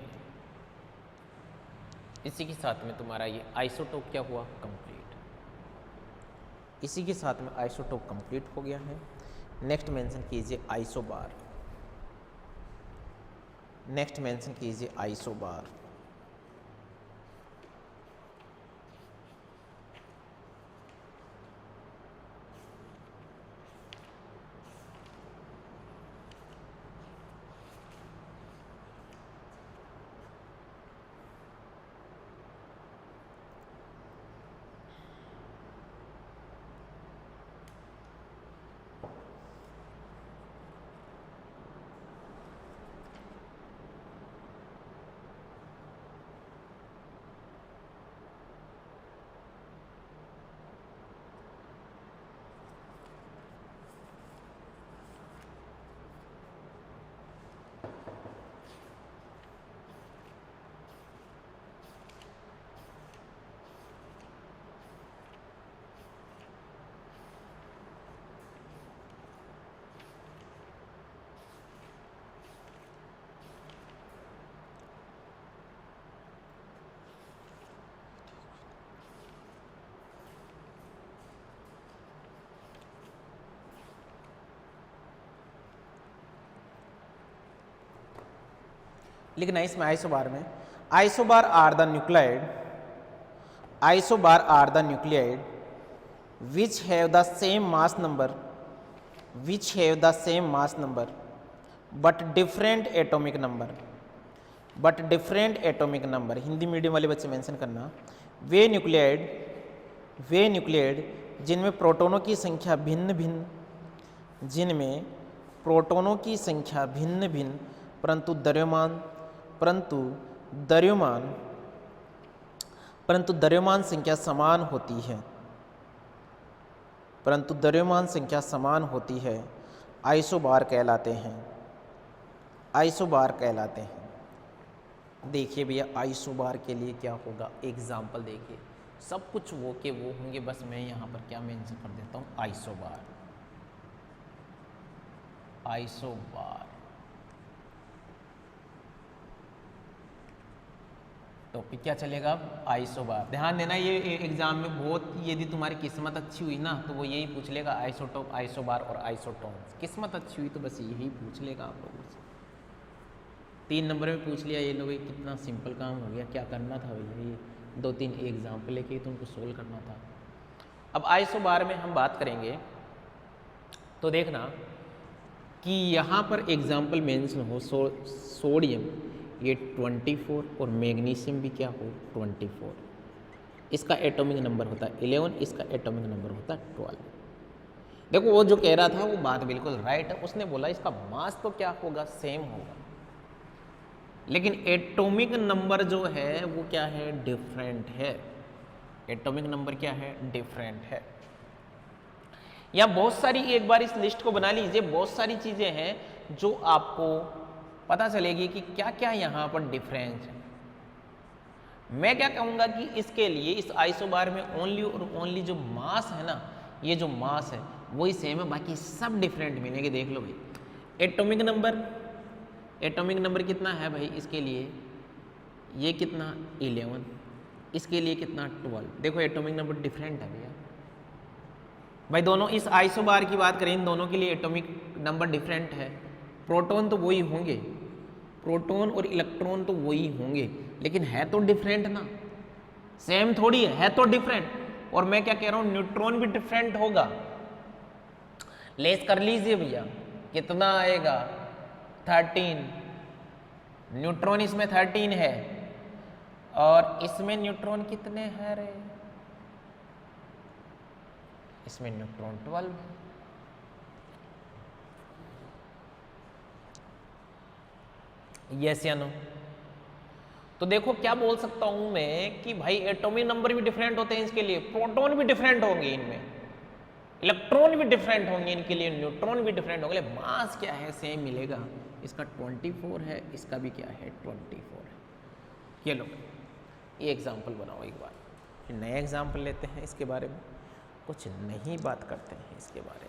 इसी के साथ में तुम्हारा ये आइसोटोप क्या हुआ? कंप्लीट। इसी के साथ में आइसोटोप कंप्लीट हो गया है। नेक्स्ट मेंशन कीजिए आइसोबार। नेक्स्ट मेंशन कीजिए आइसोबार। लिखना है इसमें आइसोबार में, isobar are the nucleoid, isobar are the nucleoid which have the same mass number, which have the same mass number but different atomic number, but different atomic number। Hindi medium वाले बच्चे mention करना। वे nucleoid जिनमें प्रोटॉनों की संख्या भिन्न भिन्न, जिनमें प्रोटॉनों की संख्या भिन्न भिन्न परंतु द्रव्यमान संख्या समान होती है, परंतु द्रव्यमान संख्या समान होती है, आइसोबार कहलाते हैं, आइसोबार कहलाते हैं। देखिए भैया आइसोबार के लिए क्या होगा? एग्जाम्पल देखिए, सब कुछ वो के वो होंगे, बस मैं यहाँ पर क्या मेंशन कर देता हूँ? आइसोबार। आइसोबार टॉपिक क्या चलेगा? आइसोबार। ध्यान देना, ये एग्जाम में बहुत, यदि तुम्हारी किस्मत अच्छी हुई ना तो वो यही पूछ लेगा, आइसोटोप, आइसोबार और आइसोटोन्स। किस्मत अच्छी हुई तो बस यही पूछ लेगा आप लोगों से। 3 नंबर में पूछ लिया, ये लो भाई, कितना सिंपल काम हो गया। क्या करना था भैया? ये 2-3 एग्जाम्पल लेके तुमको सोल्व करना था। अब आइसोबार में हम बात करेंगे तो देखना कि यहाँ पर एग्जाम्पल मेंशन हो, सोडियम ये 24 और मैग्नीशियम भी क्या हो? 24। इसका एटॉमिक नंबर होता है 11, इसका एटॉमिक नंबर होता है 12। देखो वो जो कह रहा था वो बात बिल्कुल राइट है। उसने बोला इसका मास तो क्या होगा? सेम होगा, लेकिन एटॉमिक नंबर जो है वो क्या है? डिफरेंट है। एटॉमिक नंबर क्या है? डिफरेंट है। या बहुत सारी, एक बार इस लिस्ट को बना लीजिए, बहुत सारी चीजें हैं जो आपको पता चलेगी कि क्या क्या यहाँ पर डिफरेंस है। मैं क्या कहूँगा कि इसके लिए इस आइसोबार में ओनली और ओनली जो मास है ना, ये जो मास है वही सेम है, बाकी सब डिफरेंट मिलेंगे। देख लो भाई, एटॉमिक नंबर कितना है भाई? इसके लिए ये कितना? 11, इसके लिए कितना? 12। देखो एटॉमिक नंबर डिफरेंट है भैया भाई। दोनों इस आइसोबार की बात करें, इन दोनों के लिए एटॉमिक नंबर डिफरेंट है। प्रोटॉन तो वही होंगे, प्रोटॉन और इलेक्ट्रॉन तो वही होंगे, लेकिन है तो डिफरेंट ना, सेम थोड़ी है तो डिफरेंट। और मैं क्या कह रहा हूं, न्यूट्रॉन भी डिफरेंट होगा। लेस कर लीजिए भैया, कितना आएगा 13, न्यूट्रॉन इसमें 13 है और इसमें न्यूट्रॉन कितने हैं रे, इसमें न्यूट्रॉन 12 है। यस या नो? तो देखो क्या बोल सकता हूं मैं कि भाई एटॉमिक नंबर भी डिफरेंट होते हैं इसके लिए, प्रोटॉन भी डिफरेंट होंगे इनमें, इलेक्ट्रॉन भी डिफरेंट होंगे इनके लिए, न्यूट्रॉन भी डिफरेंट होंगे, मास क्या है सेम मिलेगा। इसका 24 है, इसका भी क्या है 24 है। ये लो ये एग्जाम्पल बनाओ एक बार, फिर नया एग्जाम्पल लेते हैं इसके बारे में, कुछ नई बात करते हैं इसके बारे में।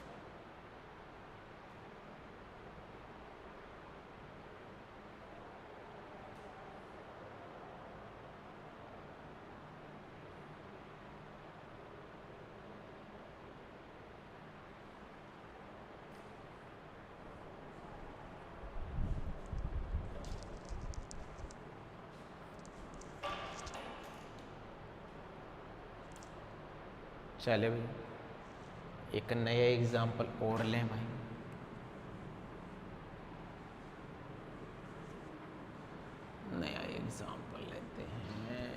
चले भाई एक नया एग्जाम्पल और लें भाई। नया एग्जाम्पल लेते हैं,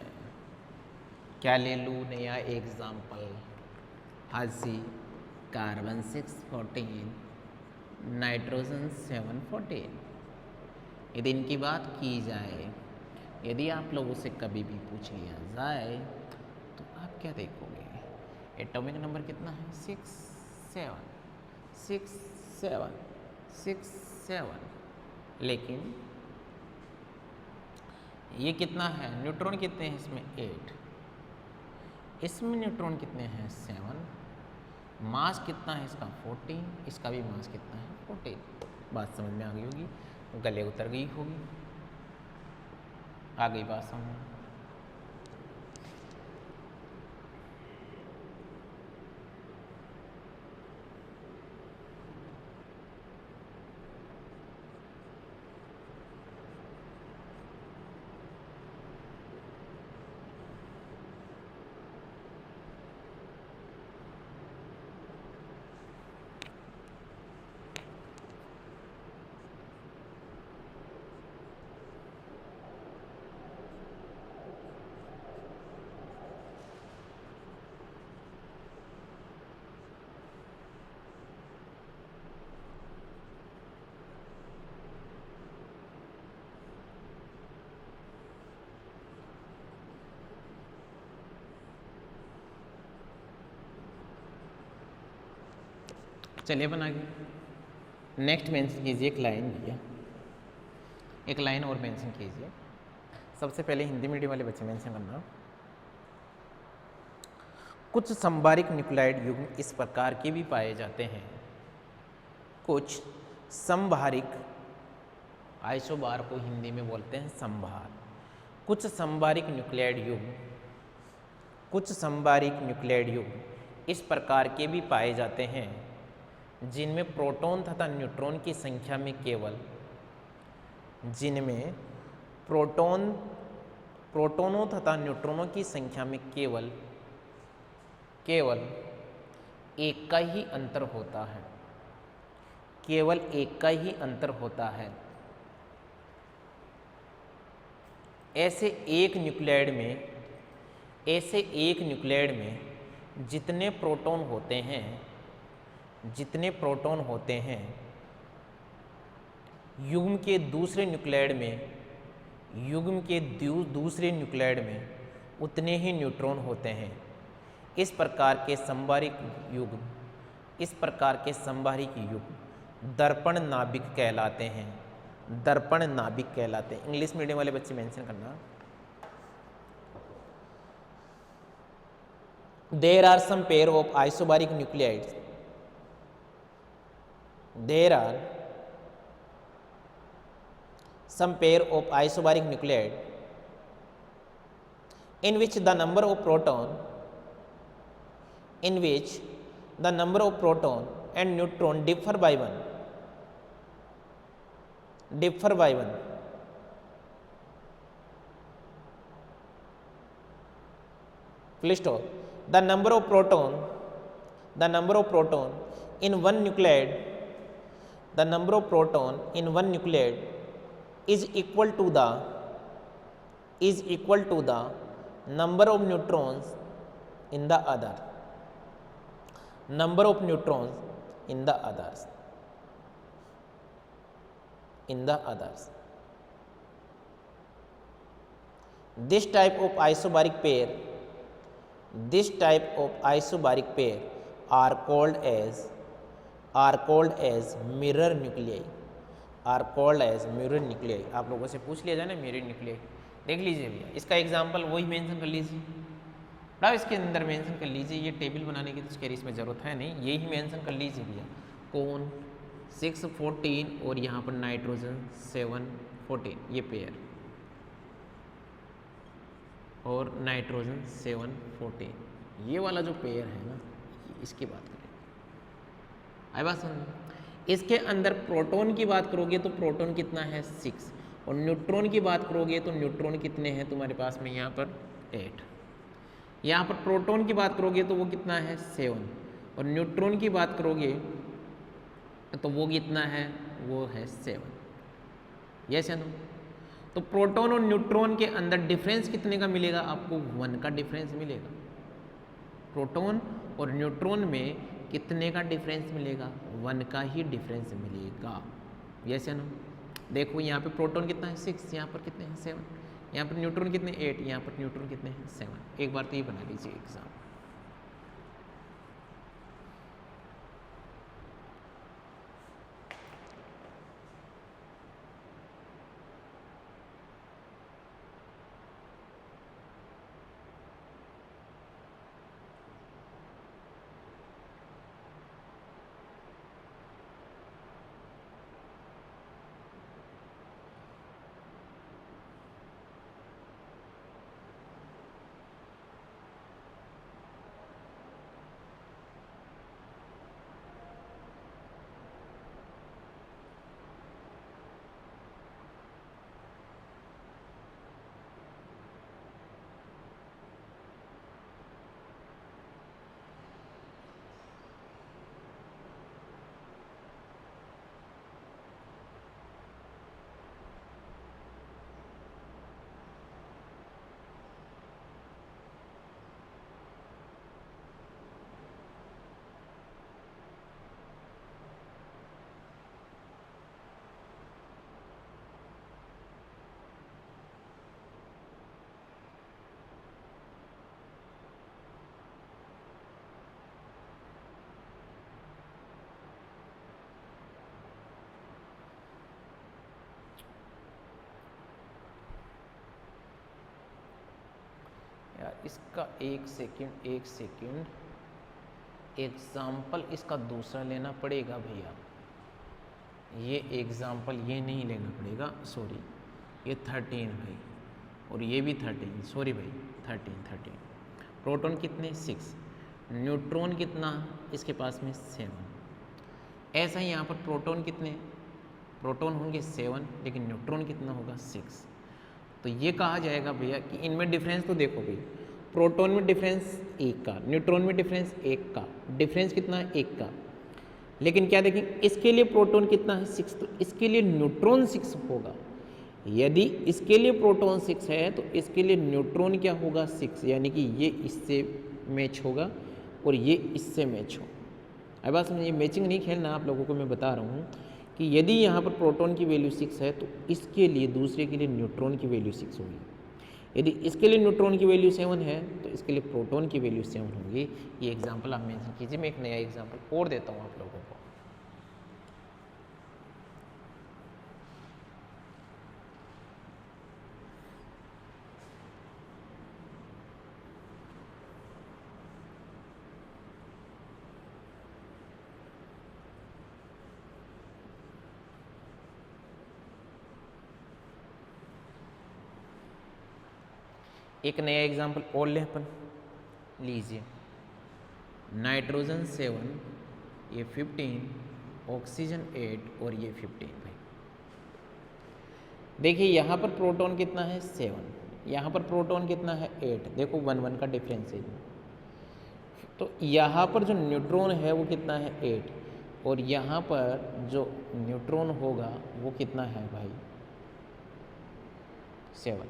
क्या ले लूँ नया एग्जाम्पल? हाजी कार्बन 614, नाइट्रोजन 714। यदि इनकी बात की जाए, यदि आप लोगों से कभी भी पूछ लिया जाए तो आप क्या देखोगे? एटॉमिक नंबर कितना है? 6 7 6 7 6 7। लेकिन ये कितना है? न्यूट्रॉन कितने हैं इसमें? 8। इसमें न्यूट्रॉन कितने हैं? 7। मास कितना है इसका? 14। इसका भी मास कितना है? 14। बात समझ में आ गई होगी, गले उतर गई होगी, आ गई बात समझ में? चलिए बना के नेक्स्ट मेंशन कीजिए एक लाइन भैया, एक लाइन और मेंशन कीजिए। सबसे पहले हिंदी मीडियम वाले बच्चे मेंशन करना, कुछ संभारिक न्यूक्लाइड युग्म इस प्रकार के भी पाए जाते हैं। कुछ संभारिक, आइसोबार को हिंदी में बोलते हैं संभार। कुछ संभारिक न्यूक्लाइड युग्म, कुछ संभारिक न्यूक्लाइड युग्म इस प्रकार के भी पाए जाते हैं जिनमें प्रोटॉन तथा न्यूट्रॉन की संख्या में केवल, जिनमें प्रोटोनों तथा न्यूट्रॉनों की संख्या में केवल एक का ही अंतर होता है, केवल एक का ही अंतर होता है। ऐसे एक न्यूक्लियाइड में जितने प्रोटॉन होते हैं, युग्म के दूसरे न्यूक्लियाइड में उतने ही न्यूट्रॉन होते हैं। इस प्रकार के संभारिक युग्म दर्पण नाभिक कहलाते हैं। इंग्लिश मीडियम वाले बच्चे मेंशन करना। There are some pair of isobaric nucleides. There are some pair of isobaric nucleides in which the number of proton and neutron differ by one. Full stop, the number of proton in one nucleid, the number of proton in one nucleid is equal to the number of neutrons in the other, number of neutrons in the others. This type of isobaric pair are called as mirror nuclei. आप लोगों से पूछ लिया जाए ना mirror nuclei, देख लीजिए भैया, इसका एग्जाम्पल वही मेंशन कर लीजिए, अब इसके अंदर मेंशन कर लीजिए, ये टेबल बनाने की तो इसके इसमें ज़रूरत है नहीं, यही मेंशन कर लीजिए भैया, कौन 614 और यहाँ पर नाइट्रोजन 714, ये पेयर और नाइट्रोजन 714, ये वाला जो पेयर है ना, इसकी बात करें। आई बात समझ? इसके अंदर प्रोटॉन की बात करोगे तो प्रोटॉन कितना है 6, और न्यूट्रॉन की बात करोगे तो न्यूट्रॉन कितने हैं तुम्हारे पास में यहाँ पर 8। यहाँ पर प्रोटॉन की बात करोगे तो वो कितना है 7, और न्यूट्रॉन की बात करोगे तो वो कितना है, वो है 7। यस या नो? तो प्रोटॉन और न्यूट्रॉन के अंदर डिफरेंस कितने का मिलेगा आपको? 1 का डिफरेंस मिलेगा। प्रोटॉन और न्यूट्रॉन में कितने का डिफरेंस मिलेगा? 1 का ही डिफरेंस मिलेगा। यस या नो? देखो यहाँ पे प्रोटॉन कितना है 6, यहाँ पर कितने हैं 7, यहाँ पर न्यूट्रॉन कितने 8, यहाँ पर न्यूट्रॉन कितने हैं 7। एक बार तो ये बना लीजिए एग्जाम। यार इसका एक सेकंड एग्जाम्पल इसका दूसरा लेना पड़ेगा भैया, ये एग्जाम्पल ये नहीं लेना पड़ेगा, सॉरी, ये 13 भाई, और ये भी 13, सॉरी भाई 13। प्रोटॉन कितने 6, न्यूट्रॉन कितना इसके पास में 7। ऐसा ही यहाँ पर प्रोटॉन कितने, प्रोटॉन होंगे 7 लेकिन न्यूट्रॉन कितना होगा 6। तो ये कहा जाएगा भैया कि इनमें डिफरेंस तो देखो भाई, प्रोटॉन में डिफरेंस 1 का, न्यूट्रॉन में डिफरेंस 1 का, डिफरेंस कितना है 1 का, लेकिन क्या देखें इसके लिए प्रोटॉन कितना है 6, तो इसके लिए न्यूट्रॉन 6 होगा। यदि इसके लिए प्रोटॉन 6 है तो इसके लिए न्यूट्रॉन क्या होगा 6, यानी कि ये इससे मैच होगा और ये इससे मैच हो। अब बात समझिए, मैचिंग नहीं खेलना, आप लोगों को मैं बता रहा हूँ कि यदि यहाँ पर प्रोटॉन की वैल्यू 6 है तो इसके लिए दूसरे के लिए न्यूट्रॉन की वैल्यू 6 होगी। यदि इसके लिए न्यूट्रॉन की वैल्यू 7 है तो इसके लिए प्रोटॉन की वैल्यू 7 होगी। ये एग्जांपल आप मेंशन कीजिए, मैं एक नया एग्जांपल और देता हूँ आप लोगों को। एक नया एग्जाम्पल और ले अपन, लीजिए नाइट्रोजन 7, ये 15, ऑक्सीजन 8 और ये 15 भाई। देखिए यहाँ पर प्रोटॉन कितना है 7, यहाँ पर प्रोटॉन कितना है 8, देखो 1 1 का डिफरेंस है। तो यहाँ पर जो न्यूट्रॉन है वो कितना है 8, और यहाँ पर जो न्यूट्रॉन होगा वो कितना है भाई 7।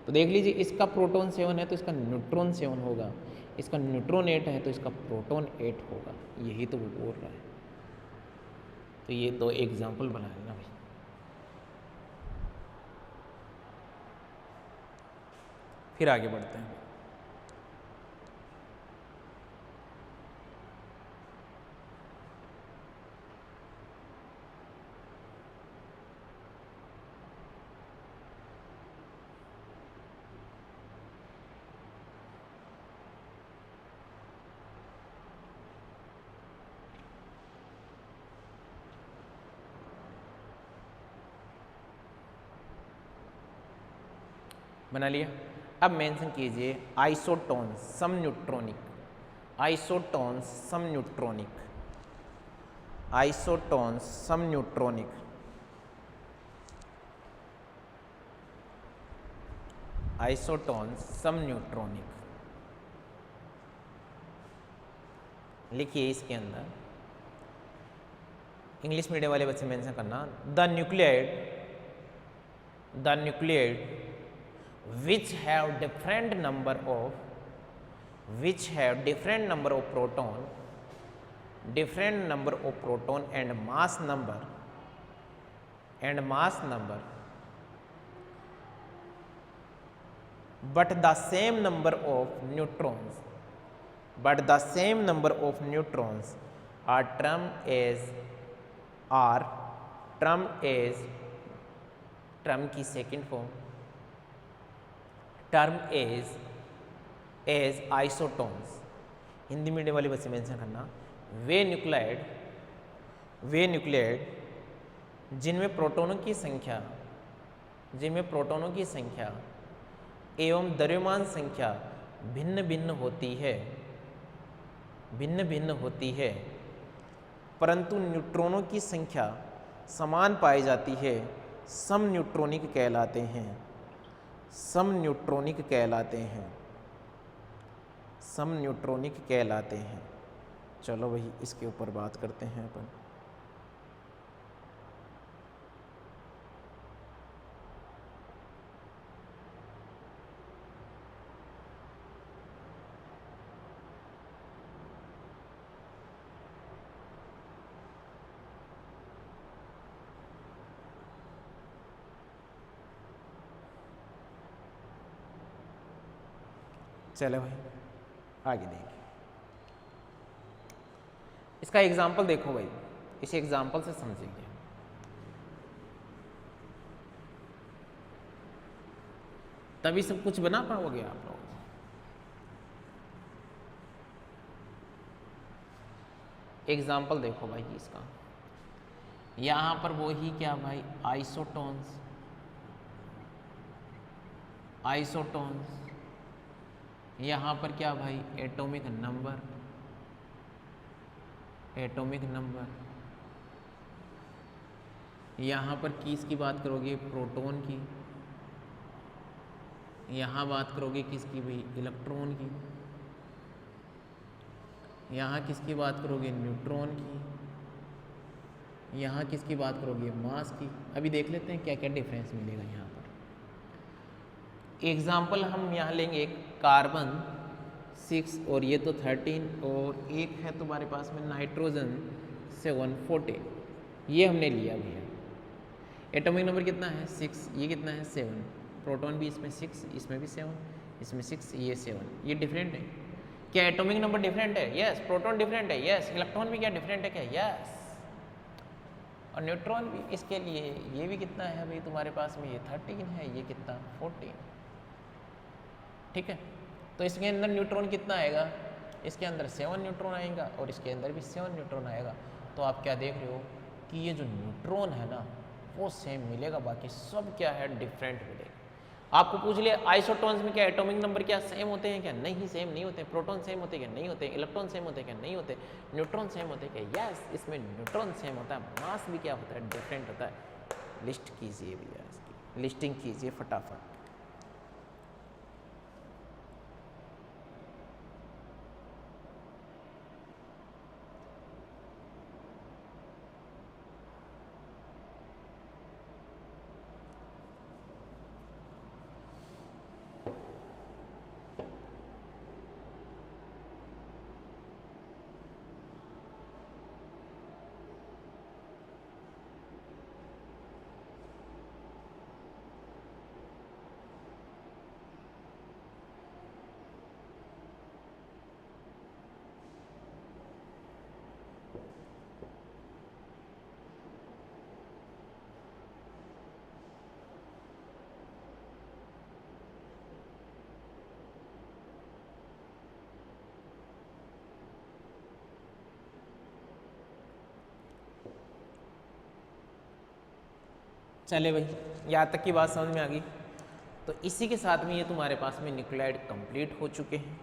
तो देख लीजिए इसका प्रोटॉन 7 है तो इसका न्यूट्रॉन 7 होगा, इसका न्यूट्रॉन 8 है तो इसका प्रोटॉन 8 होगा, यही तो वो बोल रहा है। तो ये 2 एग्जाम्पल बना लेना भाई। फिर आगे बढ़ते हैं। बना लिया। अब मेंशन कीजिए आइसोटोन्स सम न्यूट्रॉनिक, आइसोटोन्स सम न्यूट्रॉनिक, आइसोटोन्स सम न्यूट्रॉनिक, आइसोटोन्स सम न्यूट्रॉनिक। लिखिए इसके अंदर, इंग्लिश मीडियम वाले बच्चे मेंशन करना, the nucleoid which have different number of proton and mass number but the same number of neutrons are termed की second form term as isotones. Hindi medium वाले बच्चे mention करना, वे न्यूक्लियड जिनमें प्रोटॉनों की संख्या एवं द्रव्यमान संख्या भिन्न भिन्न होती है परंतु न्यूट्रॉनों की संख्या समान पाई जाती है, सम न्यूट्रॉनिक कहलाते हैं। चलो वही इसके ऊपर बात करते हैं अपन। चलो भाई आगे देखिए, इसका एग्जाम्पल देखो भाई, इस एग्जाम्पल से समझेंगे। तभी सब कुछ बना पाओगे आप लोग। एग्जाम्पल देखो भाई इसका, यहां पर वो ही क्या भाई आइसोटोन्स, यहाँ पर क्या भाई एटॉमिक नंबर, यहाँ पर किसकी बात करोगे प्रोटॉन की, यहाँ बात करोगे किसकी भाई इलेक्ट्रॉन की, यहाँ किसकी बात करोगे न्यूट्रॉन की, यहाँ किसकी बात करोगे मास की। अभी देख लेते हैं क्या क्या डिफरेंस मिलेगा यहाँ पर। एग्जाम्पल हम यहाँ लेंगे कार्बन 6 और ये तो 13 और एक है तुम्हारे पास में नाइट्रोजन 740, ये हमने लिया भैया। एटॉमिक नंबर कितना है 6, ये कितना है 7, प्रोटॉन भी इसमें 6, इसमें भी 7, इसमें 6, ये 7, ये डिफरेंट है। क्या एटॉमिक नंबर डिफरेंट है? यस। प्रोटॉन डिफरेंट है? यस। इलेक्ट्रॉन भी क्या डिफरेंट है क्या? यस। और न्यूट्रॉन भी इसके लिए, ये भी कितना है भाई तुम्हारे पास में, ये 13 है, ये कितना 14, ठीक है। तो इसके अंदर न्यूट्रॉन कितना आएगा, इसके अंदर 7 न्यूट्रॉन आएगा और इसके अंदर भी 7 न्यूट्रॉन आएगा। तो आप क्या देख रहे हो कि ये जो न्यूट्रॉन है ना वो सेम मिलेगा, बाकी सब क्या है डिफरेंट मिलेगा। आपको पूछ लिया आइसोटोन्स में क्या एटॉमिक नंबर क्या सेम होते हैं क्या? नहीं, सेम नहीं होते। प्रोटॉन सेम होते क्या? नहीं होते। इलेक्ट्रॉन सेम होते क्या? नहीं होते। न्यूट्रॉन सेम होते क्या? यस, इसमें न्यूट्रॉन सेम होता है, मास भी क्या होता है डिफरेंट होता है। लिस्ट कीजिए भैया, इसकी लिस्टिंग कीजिए फटाफट। चले भाई, यहाँ तक की बात समझ में आ गई। तो इसी के साथ में ये तुम्हारे पास में न्यूक्लियाइड कंप्लीट हो चुके हैं।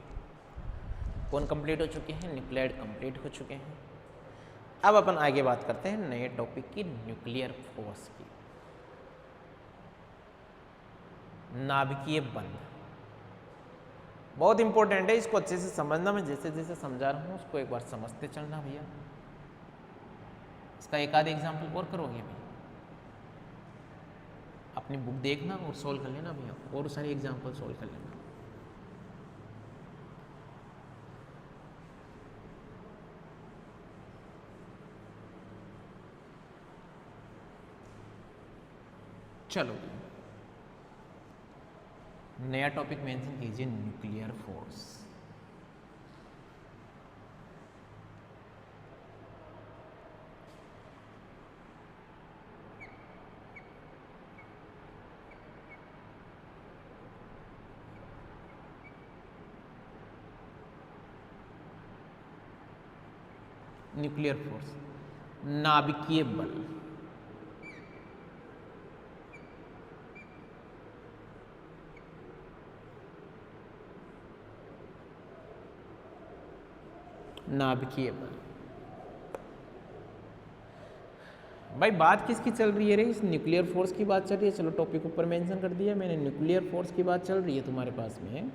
कौन कंप्लीट हो चुके हैं? न्यूक्लियाइड कंप्लीट हो चुके हैं। अब अपन आगे बात करते हैं नए टॉपिक की, न्यूक्लियर फोर्स की। नाभिकीय बंध बहुत इंपॉर्टेंट है, इसको अच्छे से समझना। मैं जैसे जैसे समझा रहा हूँ उसको एक बार समझते चलना भैया। इसका एक आध एग्जाम्पल और करोगे भैया, अपनी बुक देखना और सोल्व कर लेना भैया, और सारे एग्जाम्पल सोल्व कर लेना। चलो नया टॉपिक मेंशन कीजिए, न्यूक्लियर फोर्स। न्यूक्लियर फोर्स, नाभिकीय बल। नाभिकीय बल भाई, बात किसकी चल रही है रे? इस न्यूक्लियर फोर्स की बात चल रही है। चलो टॉपिक ऊपर मेंशन कर दिया मैंने, न्यूक्लियर फोर्स की बात चल रही है तुम्हारे पास में।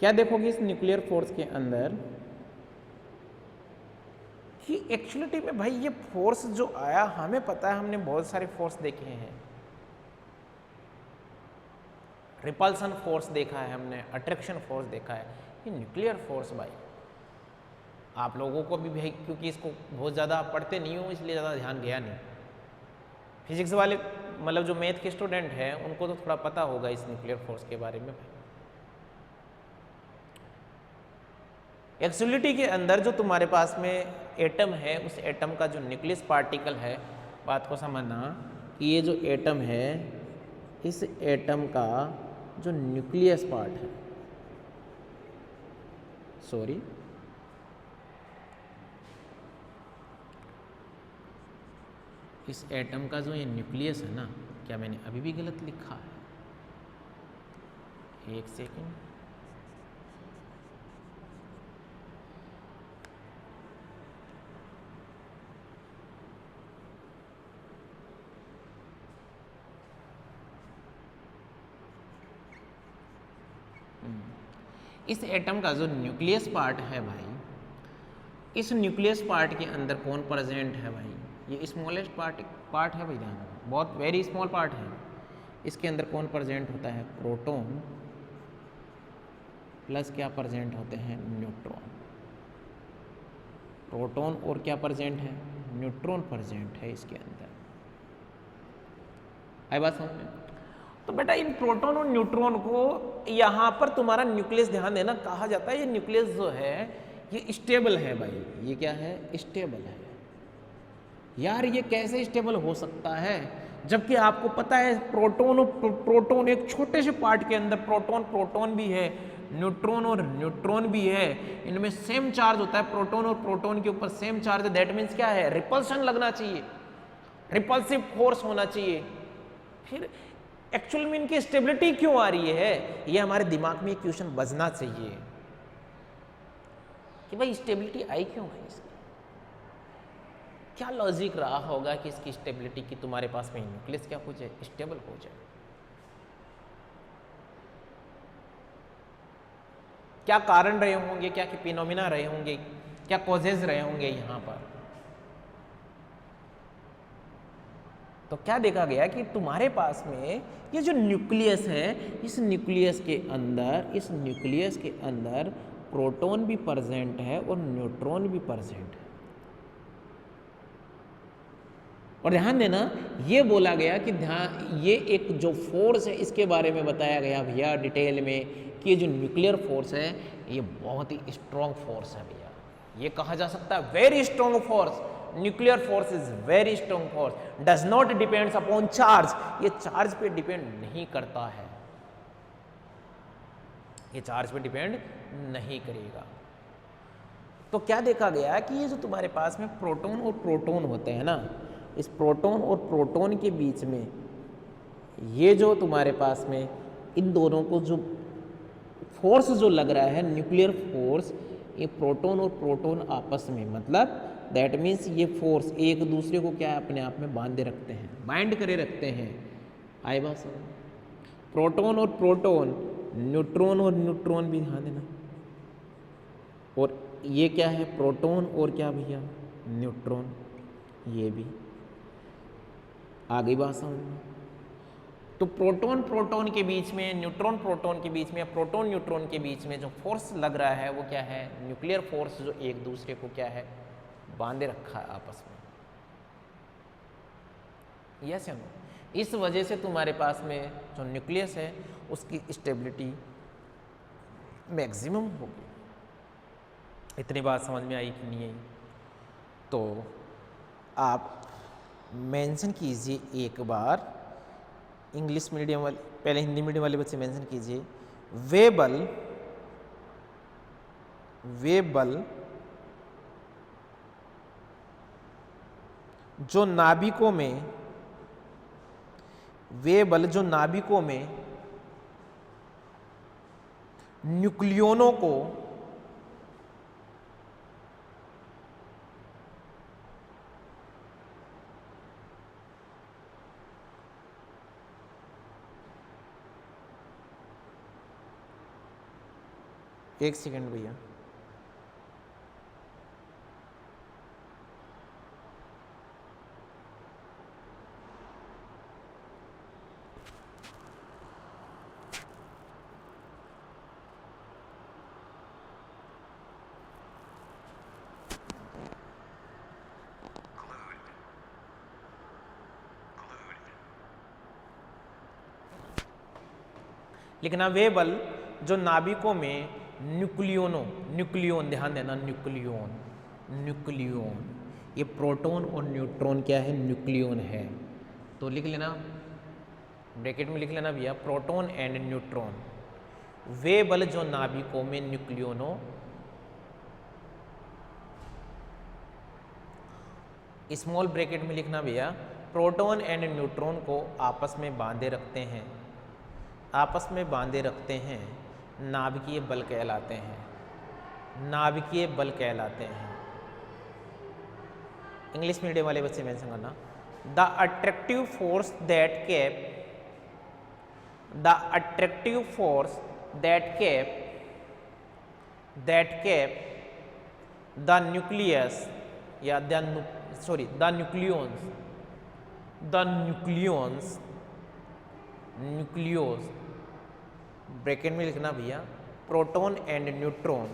क्या देखोगे इस न्यूक्लियर फोर्स के अंदर कि एक्चुअलिटी में भाई ये फोर्स जो आया, हमें पता है, हमने बहुत सारे फोर्स देखे हैं। रिपल्सन फोर्स देखा है हमने, अट्रैक्शन फोर्स देखा है। ये न्यूक्लियर फोर्स भाई आप लोगों को भी भाई, क्योंकि इसको बहुत ज़्यादा आप पढ़ते नहीं हो इसलिए ज़्यादा ध्यान गया नहीं। फिजिक्स वाले मतलब जो मैथ के स्टूडेंट हैं उनको तो थोड़ा पता होगा इस न्यूक्लियर फोर्स के बारे में। एक्चुअलिटी के अंदर जो तुम्हारे पास में एटम है, उस एटम का जो न्यूक्लियस पार्टिकल है, बात को समझना कि ये जो एटम है, इस एटम का जो न्यूक्लियस पार्ट है, सॉरी इस एटम का जो ये न्यूक्लियस है ना, क्या मैंने अभी भी गलत लिखा है? एक सेकंड, इस एटम का जो न्यूक्लियस पार्ट है भाई, इस न्यूक्लियस पार्ट के अंदर कौन प्रेजेंट है भाई? ये स्मॉलेस्ट पार्ट है भाई, ध्यान, बहुत वेरी स्मॉल पार्ट है। इसके अंदर कौन प्रेजेंट होता है? प्रोटॉन प्लस क्या प्रेजेंट होते हैं? न्यूट्रॉन। प्रोटॉन और क्या प्रेजेंट है? न्यूट्रॉन प्रेजेंट है इसके अंदर। आई बात समझ में? तो बेटा इन प्रोटॉन और न्यूट्रॉन को यहाँ पर तुम्हारा न्यूक्लियस, ध्यान देना, कहा जाता है ये न्यूक्लियस जो है ये स्टेबल है भाई। ये क्या है? स्टेबल है। यार ये कैसे स्टेबल हो सकता है जबकि आपको पता है प्रोटॉन एक छोटे से पार्ट के अंदर प्रोटॉन भी है, न्यूट्रॉन और न्यूट्रॉन भी है, इनमें सेम चार्ज होता है, प्रोटॉन और प्रोटॉन के ऊपर सेम चार्ज है। दैट मीन्स क्या है? रिपल्शन लगना चाहिए, रिपल्सिव फोर्स होना चाहिए। फिर एक्चुअल में इनकी स्टेबिलिटी क्यों आ रही है? ये हमारे दिमाग में क्वेश्चन बजना चाहिए कि भाई स्टेबिलिटी आई क्यों है इसकी? क्या लॉजिक रहा होगा कि इसकी स्टेबिलिटी की तुम्हारे पास में न्यूक्लियस क्या हो जाए, स्टेबल हो जाए? क्या कारण रहे होंगे, क्या फिनोमिना रहे होंगे, क्या कॉजेज रहे होंगे यहां पर? तो क्या देखा गया कि तुम्हारे पास में ये जो न्यूक्लियस है, इस न्यूक्लियस के अंदर प्रोटॉन भी प्रेजेंट है और न्यूट्रॉन भी प्रेजेंट है। और ध्यान देना, ये बोला गया कि ये एक जो फोर्स है इसके बारे में बताया गया भैया डिटेल में कि ये जो न्यूक्लियर फोर्स है ये बहुत ही स्ट्रॉन्ग फोर्स है भैया। ये कहा जा सकता है very strong force. Nuclear force is very strong force, does not depends upon charge. ये चार्ज पे डिपेंड नहीं करता है, ये चार्ज पे डिपेंड नहीं करेगा। तो क्या देखा गया कि ये जो तुम्हारे पास में प्रोटॉन और प्रोटॉन होते हैं ना, इस प्रोटॉन और प्रोटॉन के बीच में ये जो तुम्हारे पास में इन दोनों को जो फोर्स जो लग रहा है न्यूक्लियर फोर्स, ये प्रोटॉन और प्रोटॉन आपस में, मतलब दैट मीन्स ये फोर्स एक दूसरे को क्या है अपने आप में बांधे रखते हैं, बाइंड करे रखते हैं। आई बात समझ? प्रोटॉन और प्रोटॉन, न्यूट्रॉन और न्यूट्रॉन भी ध्यान देना। और ये क्या है प्रोटॉन और क्या भैया न्यूट्रॉन, ये भी आ गई बात समझ में। तो प्रोटॉन प्रोटॉन के बीच में, न्यूट्रॉन प्रोटॉन के बीच में, प्रोटॉन न्यूट्रॉन के बीच में जो फोर्स लग रहा है वो क्या है न्यूक्लियर फोर्स, जो एक दूसरे को क्या है बांधे रखा है आपस में। यस या नो? इस वजह से तुम्हारे पास में जो न्यूक्लियस है उसकी स्टेबिलिटी मैक्सिमम होगी। इतनी बात समझ में आई कि नहीं आई? तो आप मेंशन कीजिए एक बार, इंग्लिश मीडियम वाले, पहले हिंदी मीडियम वाले बच्चे मेंशन कीजिए, वे बल जो नाभिकों में, वे बल जो नाभिकों में न्यूक्लियोनों को एक सेकंड भैया, लिखना वे बल जो नाभिकों में न्यूक्लियोन, ध्यान देना न्यूक्लियोन, ये प्रोटॉन और न्यूट्रॉन क्या है न्यूक्लियोन है। तो लिख लेना, ब्रैकेट में लिख लेना भैया प्रोटॉन एंड न्यूट्रॉन, वे बल जो नाभिकों में न्यूक्लियोनों, स्मॉल ब्रैकेट में लिखना भैया प्रोटॉन एंड न्यूट्रॉन को आपस में बांधे रखते हैं, आपस में बांधे रखते हैं, नाभिकीय बल कहलाते हैं, नाभिकीय बल कहलाते हैं। इंग्लिश मीडियम वाले बच्चे मेंशन करना, the attractive force that keep, the attractive force that keep the nucleus या द न्यूक्लियोस, ब्रैकेट में लिखना भैया proton and neutron,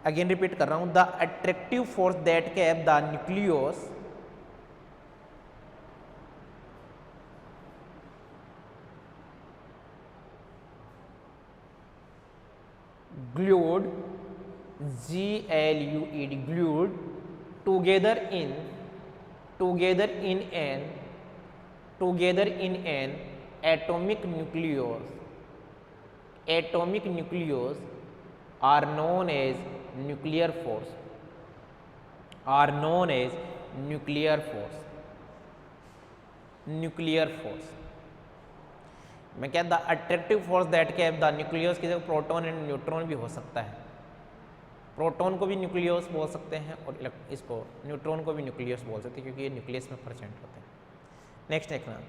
again repeat कर रहा हूं, the attractive force that keep the nucleons glued, G-L-U-E-D, glued together in an atomic nucleus. Atomic nucleus are known as nuclear force. Are known as nuclear force. Nuclear force. मैं क्या, the attractive force that keep the nucleus की जगह proton and neutron भी हो सकता है, proton को भी न्यूक्लियस बोल सकते हैं और इसको न्यूट्रॉन को भी न्यूक्लियस बोल सकते हैं क्योंकि ये न्यूक्लियस में प्रेजेंट होते हैं। नेक्स्ट देखना,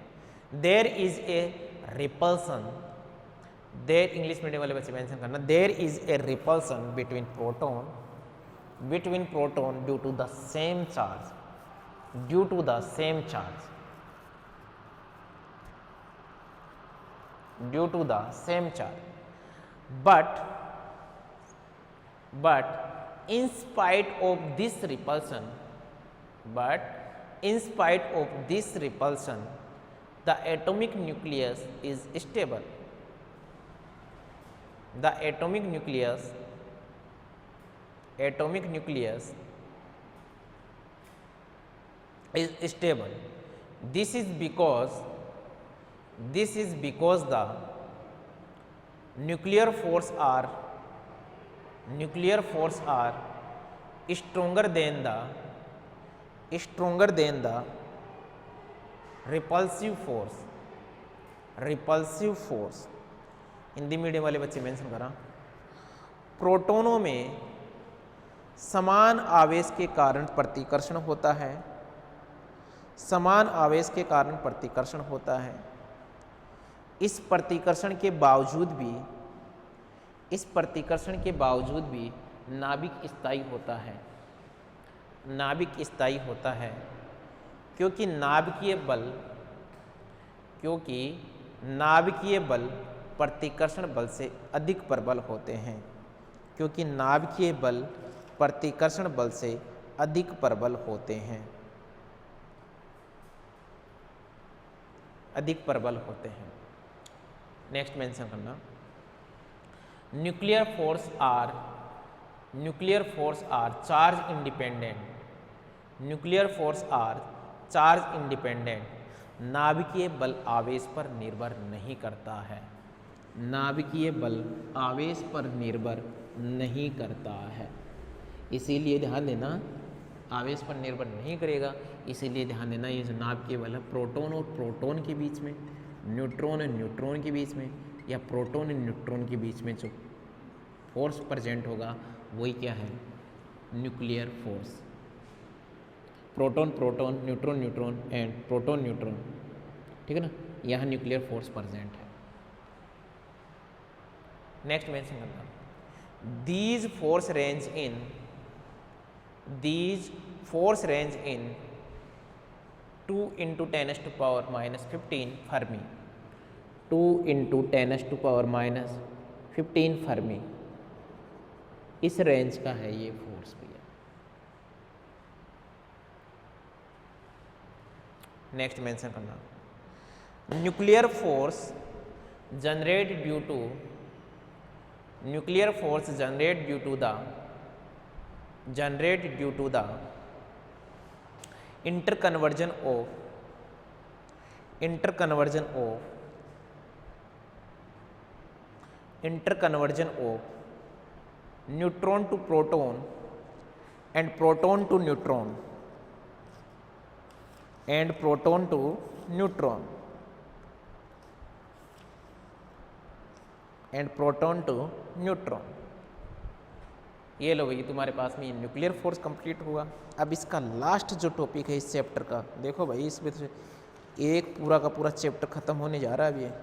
there is a repulsion, there English medium वाले बच्चे मेंशन करना, there is a repulsion between proton due to the same charge, due to the same charge, due to the same charge, but in spite of this repulsion, the atomic nucleus is stable, the atomic nucleus is stable. This is because this is because the nuclear force are stronger than the repulsive force Hindi medium वाले बच्चे mention करा। प्रोटोनों में समान आवेश के कारण प्रतिकर्षण होता है, समान आवेश के कारण प्रतिकर्षण होता है। इस प्रतिकर्षण के बावजूद भी नाभिक स्थायी होता है, क्योंकि नाभिकीय बल प्रतिकर्षण बल से अधिक प्रबल होते हैं, नेक्स्ट मेंशन करना, nuclear force are charge independent. नाभिकीय बल आवेश पर निर्भर नहीं करता है। इसीलिए ध्यान देना, आवेश पर निर्भर नहीं करेगा, इसीलिए ध्यान देना ये जो नाभिकीय बल है प्रोटॉन और प्रोटॉन के बीच में, न्यूट्रॉन और न्यूट्रॉन के बीच में, या प्रोटॉन और न्यूट्रॉन के बीच में जो फोर्स प्रेजेंट होगा वही क्या है, nuclear force. Proton proton, neutron neutron and proton neutron, ठीक है ना, यहाँ न्यूक्लियर फोर्स प्रेजेंट है। नेक्स्ट मेंशन करना, these force range in 2 × 10⁻⁻15 fermi, 2 × 10⁻⁻15 fermi, इस रेंज का है ये फोर्स भैया। नेक्स्ट मेंशन करना, nuclear force generate due to the interconversion of neutron to proton and proton to neutron ये लो भाई, तुम्हारे पास में ये न्यूक्लियर फोर्स कंप्लीट हुआ। अब इसका लास्ट जो टॉपिक है इस चैप्टर का, देखो भाई इसमें से एक पूरा का पूरा चैप्टर खत्म होने जा रहा है। अब ये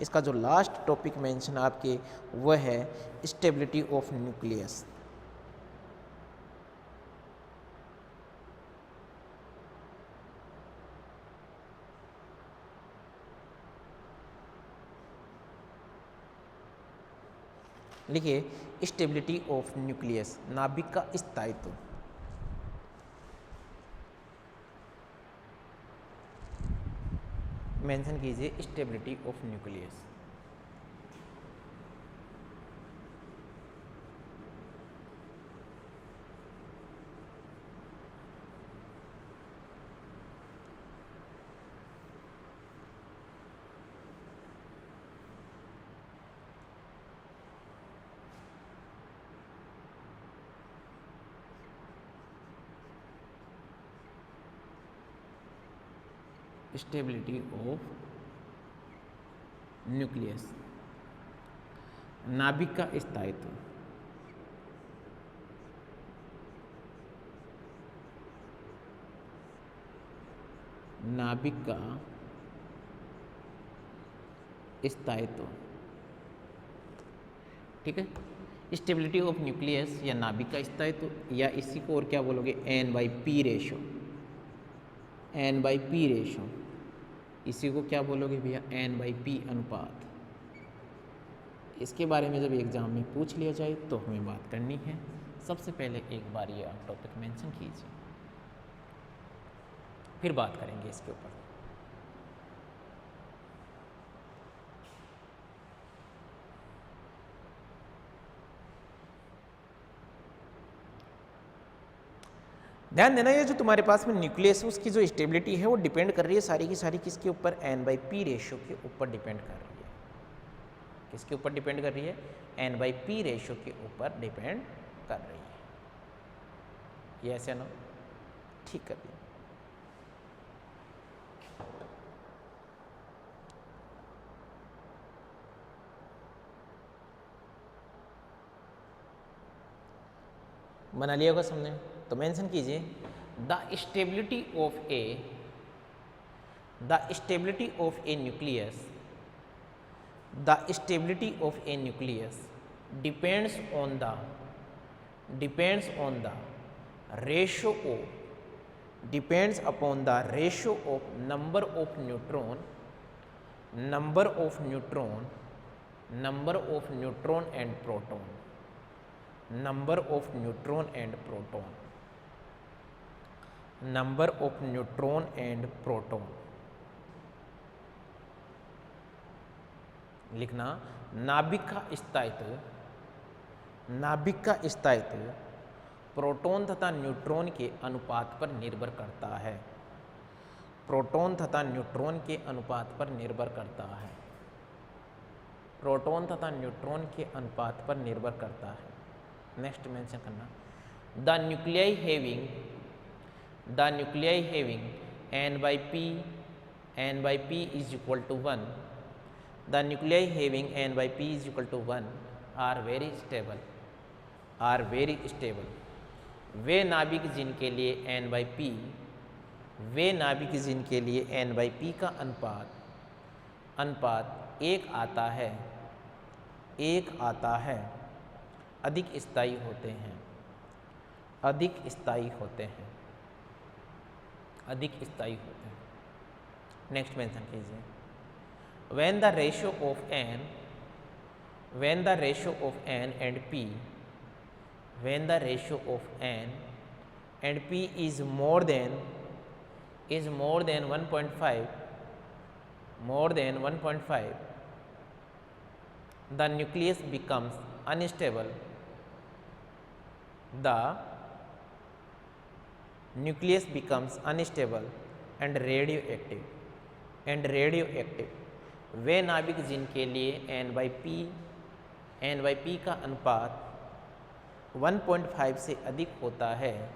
इसका जो लास्ट टॉपिक मेंशन आपके वह है स्टेबिलिटी ऑफ न्यूक्लियस। लिखिए, स्टेबिलिटी ऑफ न्यूक्लियस, नाभिक का स्थायित्व। मेंशन कीजिए stability of nucleus. Stability of nucleus, नाभिक का स्थायित्व। नाभिक का स्थायित्व, ठीक है। स्टेबिलिटी ऑफ न्यूक्लियस या नाभिक का स्थायित्व, या इसी को और क्या बोलोगे, N/P रेशो, N/P रेशो, इसी को क्या बोलोगे भैया, N/P अनुपात। इसके बारे में जब एग्जाम में पूछ लिया जाए तो हमें बात करनी है। सबसे पहले एक बार ये आप टॉपिक मेंशन कीजिए, फिर बात करेंगे इसके ऊपर। ध्यान देना, ये जो तुम्हारे पास में न्यूक्लियस है उसकी जो स्टेबिलिटी है वो डिपेंड कर रही है सारी की सारी किसके ऊपर, n/p रेशियो के ऊपर डिपेंड कर रही है। किसके ऊपर डिपेंड कर रही है? n/p रेशियो के ऊपर डिपेंड कर रही है। यस या नो? ठीक कर दिया। बना लिया होगा सबने, तो मेंशन कीजिए the stability of A nucleus, the stability of A nucleus depends on the ratio of, depends upon the ratio of number of neutron and proton, number of neutron and proton, लिखना नाभिक का स्थायित्व proton तथा neutron के अनुपात पर निर्भर करता है। प्रोटॉन तथा न्यूट्रॉन के अनुपात पर निर्भर करता है। प्रोटॉन तथा न्यूट्रॉन के अनुपात पर निर्भर करता है। नेक्स्ट मेंशन करना the nuclei having n/p is equal to 1, the nuclei having n/p is equal to 1 are very stable। वे नाभिक जिनके लिए n/p का अनुपात एक आता है अधिक स्थायी होते हैं। नेक्स्ट मेंशन कीजिए when the ratio of n and p is more than 1.5, the nucleus becomes unstable। and radioactive। वे नाभिक जिनके लिए n/p का अनुपात 1.5 से अधिक होता है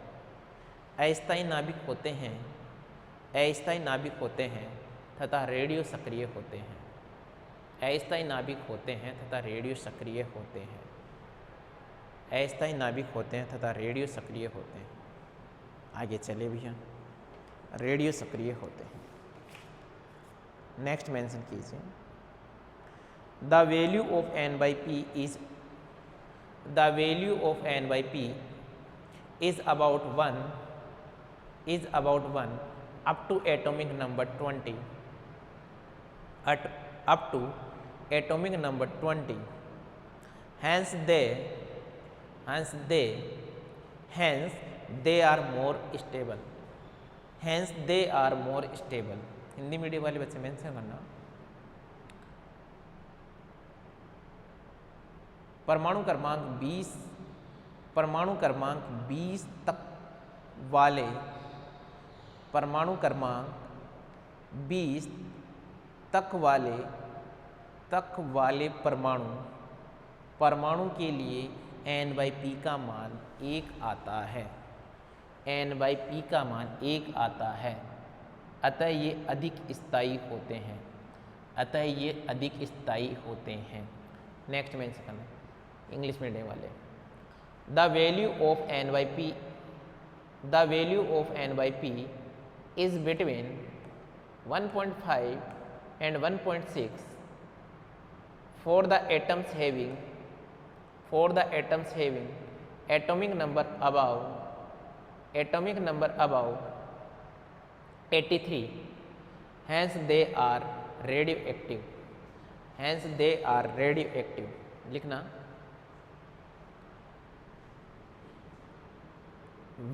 अस्थायी नाभिक होते हैं तथा रेडियो सक्रिय होते हैं। अस्थायी नाभिक होते हैं तथा रेडियो सक्रिय होते हैं। आगे चले भैया, रेडियो सक्रिय होते हैं। नेक्स्ट मेंशन कीजिए the value of n/p is about 1 up to atomic number 20 hence they are more stable। Hindi medium वाले बच्चे मेंशन करना परमाणु क्रमांक 20 तक वाले परमाणु के लिए n/p का मान 1 आता है। अतः ये अधिक स्थायी होते हैं। नेक्स्ट मेंशन करना इंग्लिश मीडियम वाले the value of n/p is between 1.5 and 1.6 for the atoms having atomic number above 83, hence they are radioactive। लिखना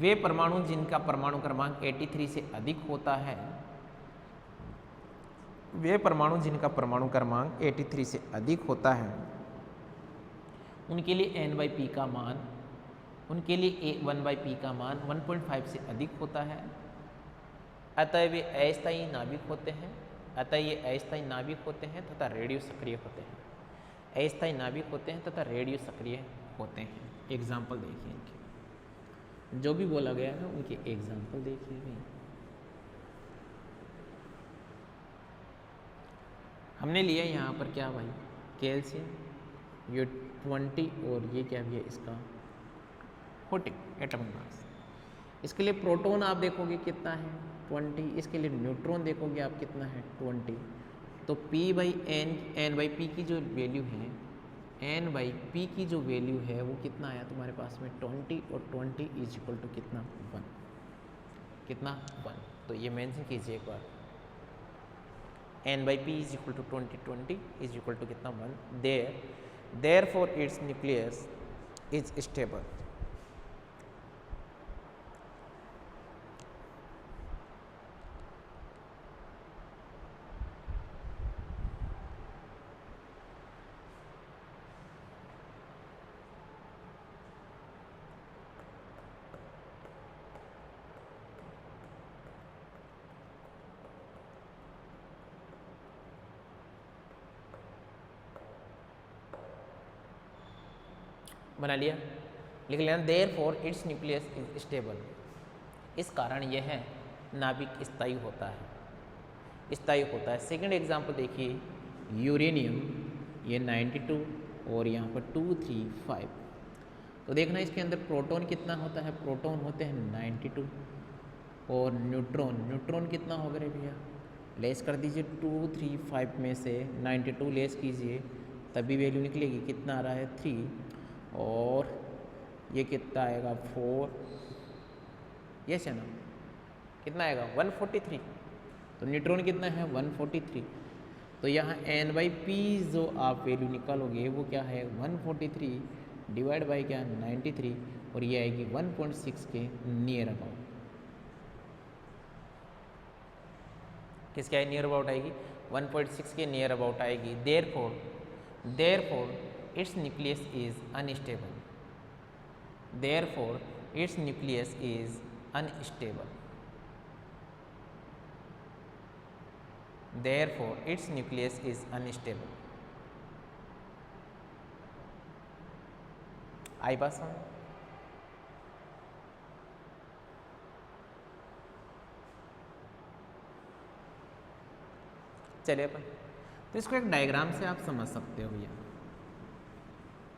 वे परमाणु जिनका परमाणु क्रमांक 83 से अधिक होता है, उनके लिए n/p का मान उनके लिए 1/p का मान 1.5 से अधिक होता है, अतः वे अस्थायी नाभिक होते हैं। अतः ये अस्थायी नाभिक होते हैं तथा रेडियो सक्रिय होते हैं। अस्थायी नाभिक होते हैं तथा रेडियो सक्रिय होते हैं। एग्जाम्पल देखिए इनके, जो भी बोला गया है उनके एग्जाम्पल देखिए भाई। हमने लिया यहाँ पर क्या भाई, कैल्शियम, ये 20 और ये क्या भी है इसका 40 एटॉमिक मास। इसके लिए प्रोटॉन आप देखोगे कितना है 20, इसके लिए न्यूट्रॉन देखोगे आप कितना है 20। तो P/N/P की जो वैल्यू है, N/P की जो वैल्यू है वो कितना आया तुम्हारे पास में 20, और 20 इज इक्वल टू कितना 1, कितना 1। तो ये मेंशन कीजिए एक बार, N/P is equal to 20 is equal to कितना 1। Therefore it's nucleus is stable. बना लिया, लिख लेना therefore it's nucleus is stable. इस कारण यह नाभिक स्थायी होता है, स्थायी होता है। सेकंड एग्जांपल देखिए, यूरेनियम, ये 92 और यहाँ पर 2 3 5। तो देखना इसके अंदर प्रोटॉन कितना होता है, प्रोटॉन होते हैं 92, और न्यूट्रॉन कितना होगा रे भैया, लेस कर दीजिए 2 3 5 में से 92 लेस कीजिए, तभी वैल्यू निकलेगी। कितना आ रहा है 3, और ये कितना आएगा 4, यस है ना, कितना आएगा 143। तो न्यूट्रॉन कितना है 143। तो यहाँ N/P जो आप वैल्यू निकालोगे वो क्या है 143 डिवाइड बाई क्या 93, और ये आएगी 1.6 के नियर अबाउट। किसके है नियर अबाउट आएगी 1.6 के नियर अबाउट आएगी। Therefore its nucleus is unstable. Therefore, its nucleus is unstable. Therefore, its nucleus is unstable. आई बात समझ? चलिए अपन तो इसको एक डायग्राम से आप समझ सकते हो भैया,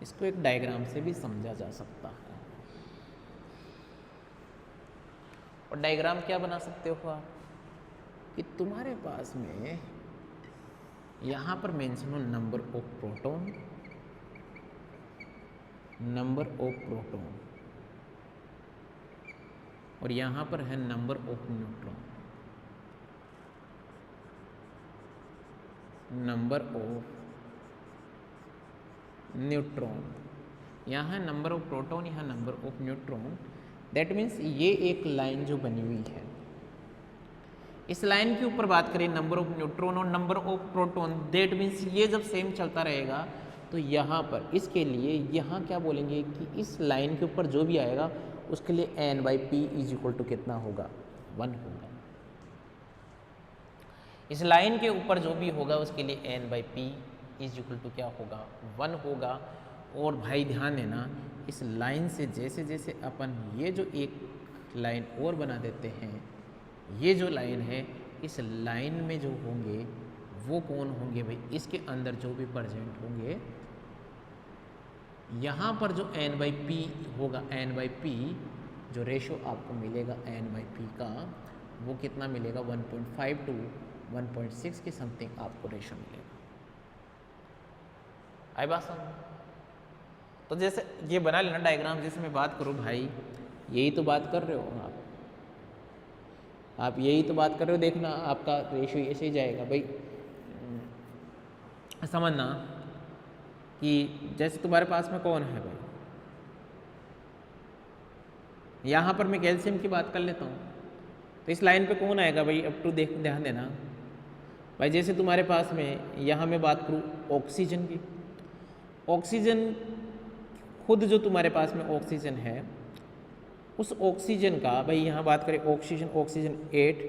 इसको एक डायग्राम से भी समझा जा सकता है। और डायग्राम क्या बना सकते हो आप कि तुम्हारे पास में यहाँ पर मेंशन हो नंबर ऑफ प्रोटॉन, और यहाँ पर है नंबर ऑफ न्यूट्रॉन, यहाँ है नंबर ऑफ प्रोटॉन, यहाँ number of neutron. That means ये एक लाइन जो बनी हुई है, इस लाइन के ऊपर बात करें नंबर ऑफ न्यूट्रॉन और number of proton, that means ये जब सेम चलता रहेगा तो यहाँ पर इसके लिए यहाँ क्या बोलेंगे कि इस लाइन के ऊपर जो भी आएगा उसके लिए N/P इज इक्वल टू कितना होगा 1 होगा। इस लाइन के ऊपर जो भी होगा उसके लिए N/P इज इक्वल टू क्या होगा 1 होगा। और भाई ध्यान देना, इस लाइन से जैसे जैसे अपन ये जो एक लाइन और बना देते हैं, ये जो लाइन है इस लाइन में जो होंगे वो कौन होंगे भाई, इसके अंदर जो भी प्रेजेंट होंगे, यहाँ पर जो N/P होगा, N/P जो रेशो आपको मिलेगा N/P का वो कितना मिलेगा 1.5 to 1.6 के समथिंग आपको रेशो मिलेगा। आई बात समझ? तो जैसे ये बना लेना डायग्राम, जैसे मैं बात करूँ भाई, यही तो बात कर रहे हो आप यही तो बात कर रहे हो, देखना आपका रेशियो ऐसे ही जाएगा भाई। समझना कि जैसे तुम्हारे पास में कौन है भाई, यहाँ पर मैं कैल्शियम की बात कर लेता हूँ, तो इस लाइन पे कौन आएगा भाई, अब टू देख ध्यान देना भाई। जैसे तुम्हारे पास में यहाँ मैं बात करूँ ऑक्सीजन की, ऑक्सीजन खुद जो तुम्हारे पास में ऑक्सीजन है उस ऑक्सीजन का, भाई यहाँ बात करें ऑक्सीजन, ऑक्सीजन 8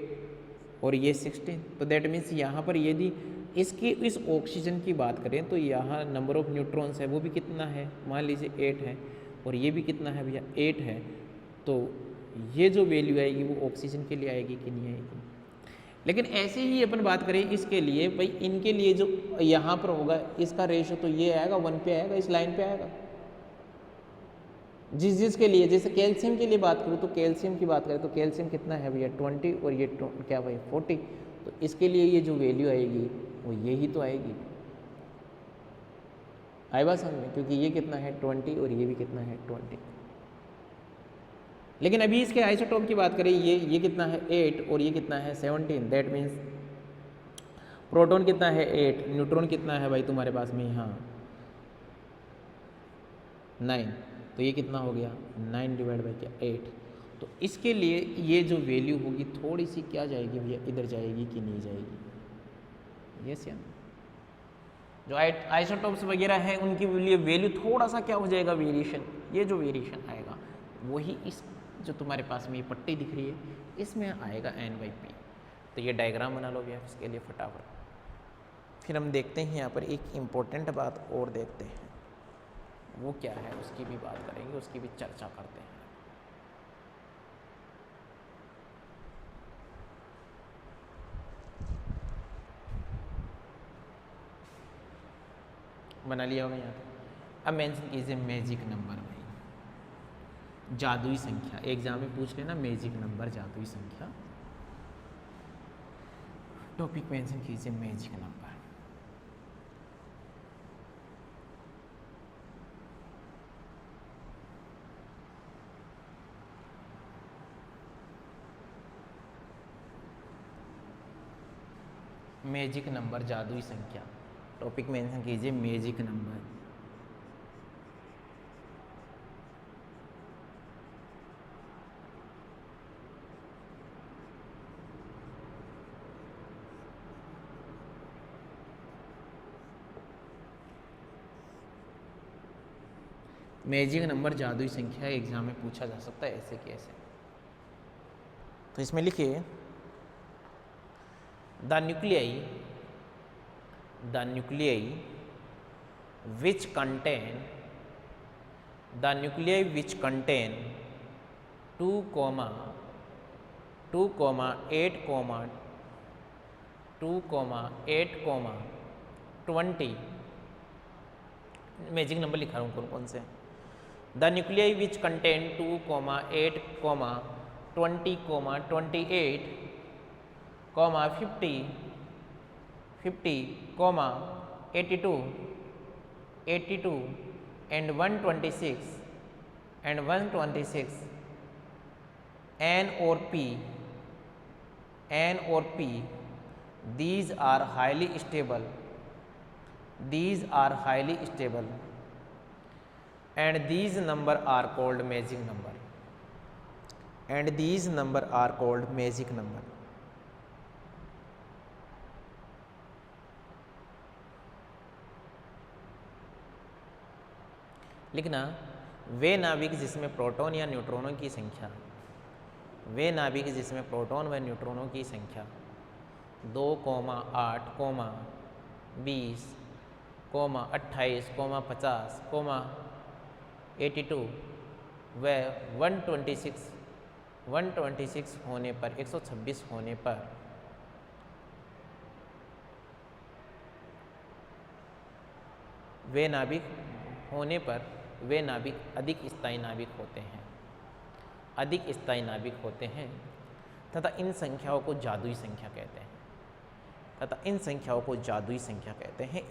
और ये 16, तो दैट मीन्स यहाँ पर यदि इसकी इस ऑक्सीजन की बात करें तो यहाँ नंबर ऑफ न्यूट्रॉन्स है वो भी कितना है, मान लीजिए 8 है, और ये भी कितना है भैया 8 है, तो ये जो वैल्यू आएगी वो ऑक्सीजन के लिए आएगी कि नहीं आएगी। लेकिन ऐसे ही अपन बात करें इसके लिए, भाई इनके लिए जो यहाँ पर होगा इसका रेशो तो ये आएगा 1 पे आएगा, इस लाइन पे आएगा। जिसके लिए, जैसे कैल्शियम के लिए बात करूँ तो कैल्शियम की बात करें तो कैल्शियम कितना है भैया 20 और ये क्या भाई 40, तो इसके लिए ये जो वैल्यू आएगी वो यही तो आएगी। आई बात समझ में, क्योंकि ये कितना है 20 और ये भी कितना है 20। लेकिन अभी इसके आइसोटोप की बात करें, ये कितना है 8 और ये कितना है 17, दैट मीन्स प्रोटॉन कितना है 8, न्यूट्रॉन कितना है भाई तुम्हारे पास में यहाँ 9, तो ये कितना हो गया 9 डिवाइड बाई क्या 8। तो इसके लिए ये जो वैल्यू होगी थोड़ी सी क्या जाएगी भैया, इधर जाएगी कि नहीं जाएगी, यस या जो आइसोटोप्स वगैरह हैं उनकी लिए वैल्यू थोड़ा सा क्या हो जाएगा वेरिएशन, ये जो वेरिएशन आएगा वही इस जो तुम्हारे पास में ये पट्टी दिख रही है इसमें आएगा n/p। तो ये डायग्राम बना लो भैया इसके लिए फटाफट। फिर हम देखते हैं यहाँ पर एक इम्पोर्टेंट बात और देखते हैं, वो क्या है उसकी भी बात करेंगे, उसकी भी चर्चा करते हैं। बना लिया होगा यहाँ पे। अब मेंशन कीजिए मैजिक नंबर भाई, जादुई संख्या, एग्जाम में पूछ लेना मैजिक नंबर जादुई संख्या, टॉपिक मेंशन कीजिए मैजिक नंबर। मैजिक नंबर जादुई संख्या, टॉपिक मेंशन कीजिए मैजिक नंबर। मैजिक नंबर जादुई संख्या एग्जाम में पूछा जा सकता है ऐसे कैसे। तो इसमें लिखिए the nuclei which contain 2,8,20 magic number लिखा रहा हूँ कौन से, the nuclei which contain 2,8,20, 28, 50, 82, and 126 N or P, these are highly stable and these number are called magic number, लिखना वे नाभिक जिसमें प्रोटॉन या न्यूट्रॉनों की संख्या 2, 8, 20, 28, 50, 82 व 126 होने पर 126 होने पर वे नाभिक अधिक स्थायी नाभिक होते हैं तथा इन संख्याओं को जादुई संख्या कहते हैं।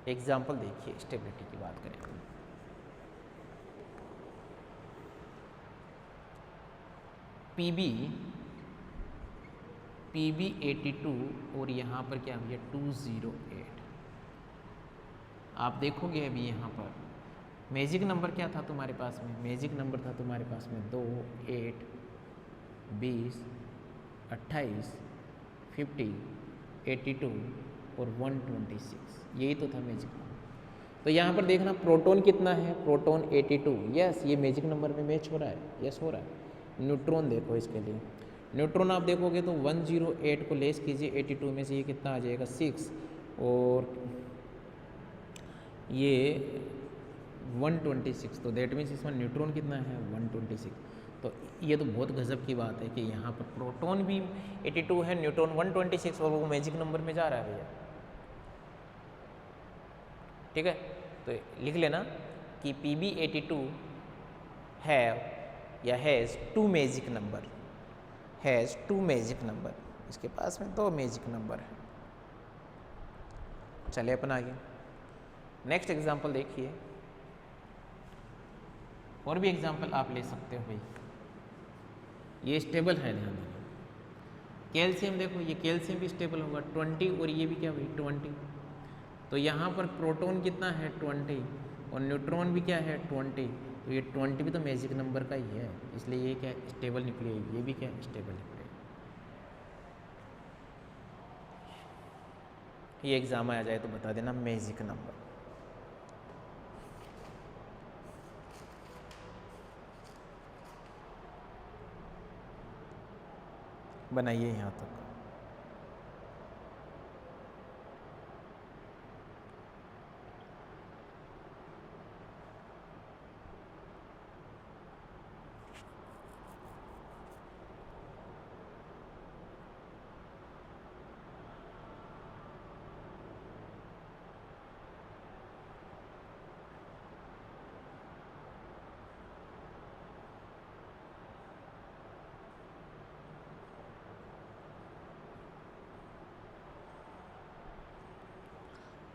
एग्जाम्पल देखिए स्टेबिलिटी की बात करें। PB 82 और यहाँ पर क्या भैया 208। आप देखोगे अभी यहाँ पर मैजिक नंबर क्या था तुम्हारे पास में, मैजिक नंबर था तुम्हारे पास में 2, 8, 20, 28, 50, 82 और 126, यही तो था मैजिक नंबर। तो यहाँ पर देखना प्रोटॉन कितना है, प्रोटॉन 82। यस, ये मैजिक नंबर में मैच हो रहा है, यस हो रहा है। न्यूट्रॉन देखो इसके लिए, न्यूट्रॉन आप देखोगे तो 108 को लेस कीजिए 82 में से, ये कितना आ जाएगा 6, और ये 126, तो दैट मीन्स इसमें न्यूट्रॉन कितना है 126। तो ये तो बहुत गजब की बात है कि यहाँ पर प्रोटॉन भी 82 है, न्यूट्रॉन 126, और वो मैजिक नंबर में जा रहा है भैया। ठीक है, तो लिख लेना कि Pb82 है या has 2 magic number, has 2 magic number, इसके पास में 2 मैजिक नंबर है। चलिए अपन आगे नेक्स्ट एग्जांपल देखिए, और भी एग्जांपल आप ले सकते हो भाई, ये स्टेबल है, ध्यान देना। कैल्शियम देखो, ये कैल्शियम भी स्टेबल होगा 20, और ये भी क्या भाई 20। तो यहाँ पर प्रोटॉन कितना है 20, और न्यूट्रॉन भी क्या है 20, तो ये 20 भी तो मैजिक नंबर का ही है, इसलिए ये क्या स्टेबल निकले, ये भी क्या स्टेबल निकले। ये एग्जाम आ जाए तो बता देना मैजिक नंबर। बनाइए यहाँ तक।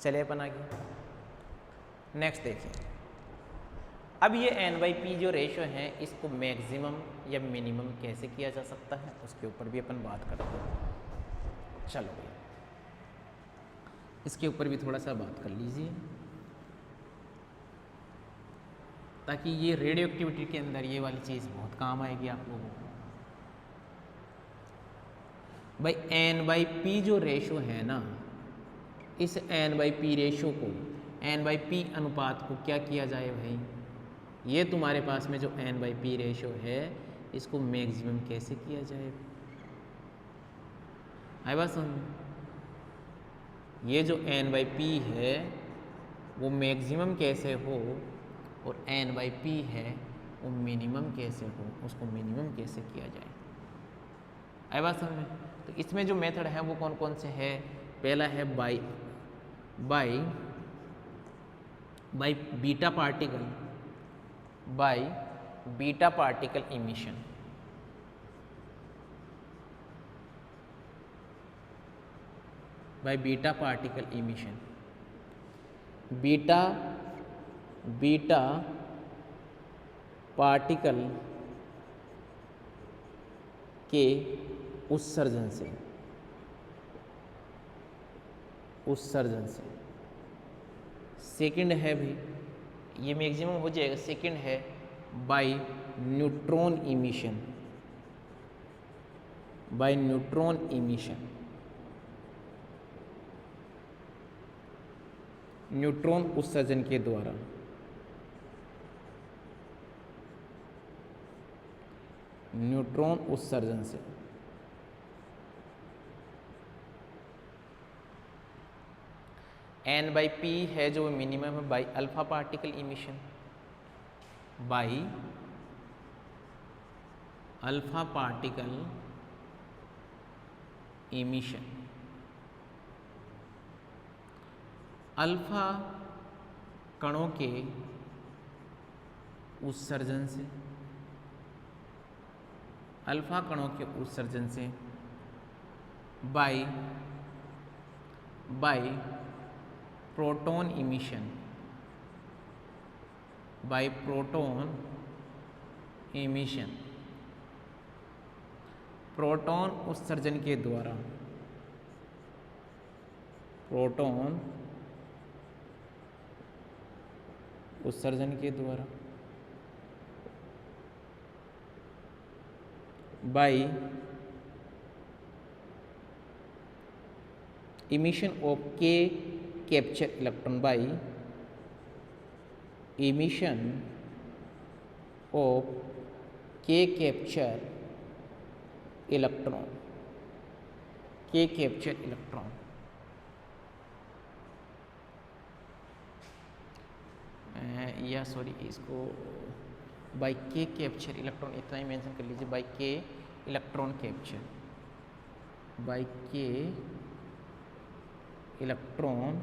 चलिए अपन आगे नेक्स्ट देखिए। अब ये n/p जो रेशो है, इसको मैक्सिमम या मिनिमम कैसे किया जा सकता है, उसके ऊपर भी अपन बात करते हैं। चलो भैया इसके ऊपर भी थोड़ा सा बात कर लीजिए, ताकि ये रेडियो एक्टिविटी के अंदर ये वाली चीज़ बहुत काम आएगी आप लोगों को। भाई n/p जो रेशो है ना, इस n/p रेशो को, n/p अनुपात को क्या किया जाए भाई, ये तुम्हारे पास में जो n/p रेशो है, इसको मैक्सिमम कैसे किया जाए। आई बात समझ में? ये जो n/p है वो मैक्सिमम कैसे हो, और n/p है वो मिनिमम कैसे हो, उसको मिनिमम कैसे किया जाए। आई बात समझ में? तो इसमें जो मेथड है वो कौन कौन से है। पहला है by beta particle, by beta particle emission. By beta particle emission, beta particle के उत्सर्जन से, सेकंड है भाई, ये मैक्सिमम हो जाएगा। सेकंड है बाय न्यूट्रॉन इमिशन, न्यूट्रॉन उत्सर्जन के द्वारा। न्यूट्रॉन उत्सर्जन से। n/p है जो मिनिमम है, by alpha particle emission, by alpha particle emission. Alpha कणों के उत्सर्जन से, अल्फा कणों के उत्सर्जन से, by proton emission, by proton emission, proton उत्सर्जन के द्वारा, प्रोटॉन उत्सर्जन के द्वारा, by emission of K capture electron, by emission of k capture electron, k capture electron, या सॉरी इसको बाई के कैप्चर इलेक्ट्रॉन इतना ही मेंशन कर लीजिए, by K electron capture, by K electron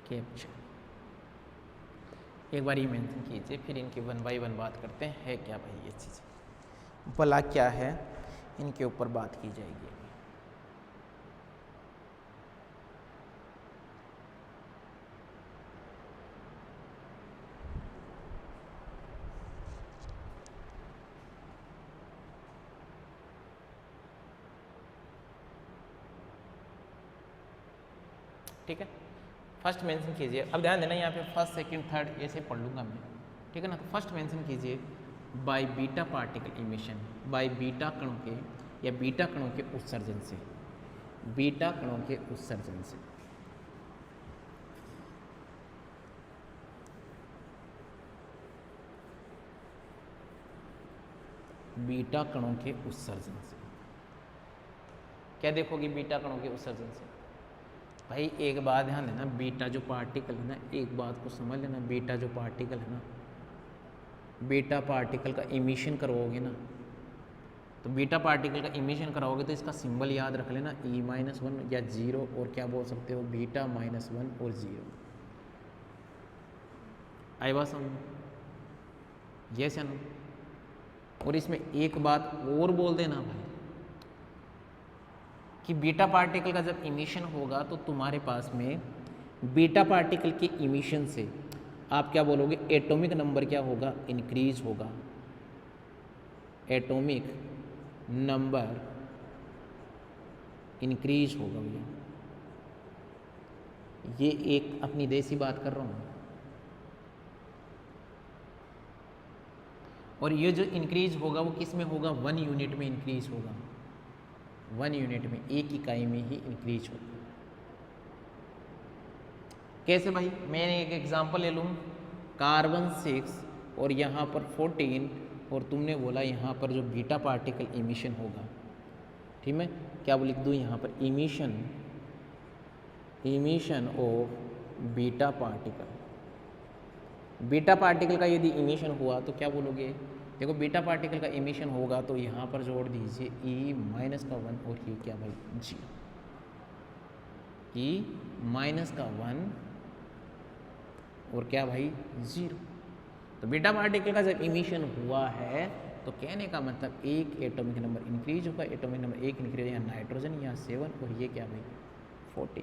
capture, एक बार ये मेंशन कीजिए, फिर इनकी वन बाई वन बात करते हैं है क्या भाई ये चीज़, भला क्या है, इनके ऊपर बात की जाएगी। ठीक है, फर्स्ट मेंशन कीजिए। अब ध्यान देना यहाँ पे फर्स्ट सेकंड थर्ड ऐसे पढ़ लूँगा मैं, ठीक है ना। तो फर्स्ट मेंशन कीजिए by beta particle emission, by beta कणों के या बीटा कणों के उत्सर्जन से, बीटा कणों के उत्सर्जन से, बीटा कणों के उत्सर्जन से। क्या देखोगे बीटा कणों के उत्सर्जन से? भाई एक बात ध्यान देना, बीटा जो पार्टिकल है ना, एक बात को समझ लेना, बीटा जो पार्टिकल है ना, बीटा पार्टिकल का इमिशन करवाओगे ना, तो बीटा पार्टिकल का इमिशन कराओगे तो इसका सिंबल याद रख लेना, E-1 या 0, और क्या बोल सकते हो बीटा -1 और 0। आई बात समझ? यस या नो? और इसमें एक बात और बोल देना भाई कि बीटा पार्टिकल का जब इमिशन होगा तो तुम्हारे पास में बीटा पार्टिकल के इमिशन से आप क्या बोलोगे, एटॉमिक नंबर क्या होगा, इंक्रीज होगा, एटॉमिक नंबर इंक्रीज होगा भैया। ये एक अपनी देसी बात कर रहा हूँ, और ये जो इंक्रीज होगा वो किस में होगा, 1 यूनिट में इंक्रीज होगा, 1 यूनिट में, एक इकाई में ही इंक्रीज होगा। कैसे भाई? मैं एक एग्जांपल ले लूँ, कार्बन 6 और यहाँ पर 14, और तुमने बोला यहाँ पर जो बीटा पार्टिकल इमिशन होगा, ठीक है, क्या लिख दूँ यहाँ पर, emission of beta particle. Beta particle का यदि इमिशन हुआ तो क्या बोलोगे, देखो बीटा पार्टिकल का इमिशन होगा तो यहाँ पर जोड़ दीजिए E-1 और ये क्या भाई 0, E-1 और क्या भाई 0। तो बीटा पार्टिकल का जब इमिशन हुआ है तो कहने का मतलब एक एटॉमिक नंबर इंक्रीज होगा, एटॉमिक नंबर 1 इंक्रीज, यहाँ नाइट्रोजन, यहाँ 7 और ये क्या भाई 14।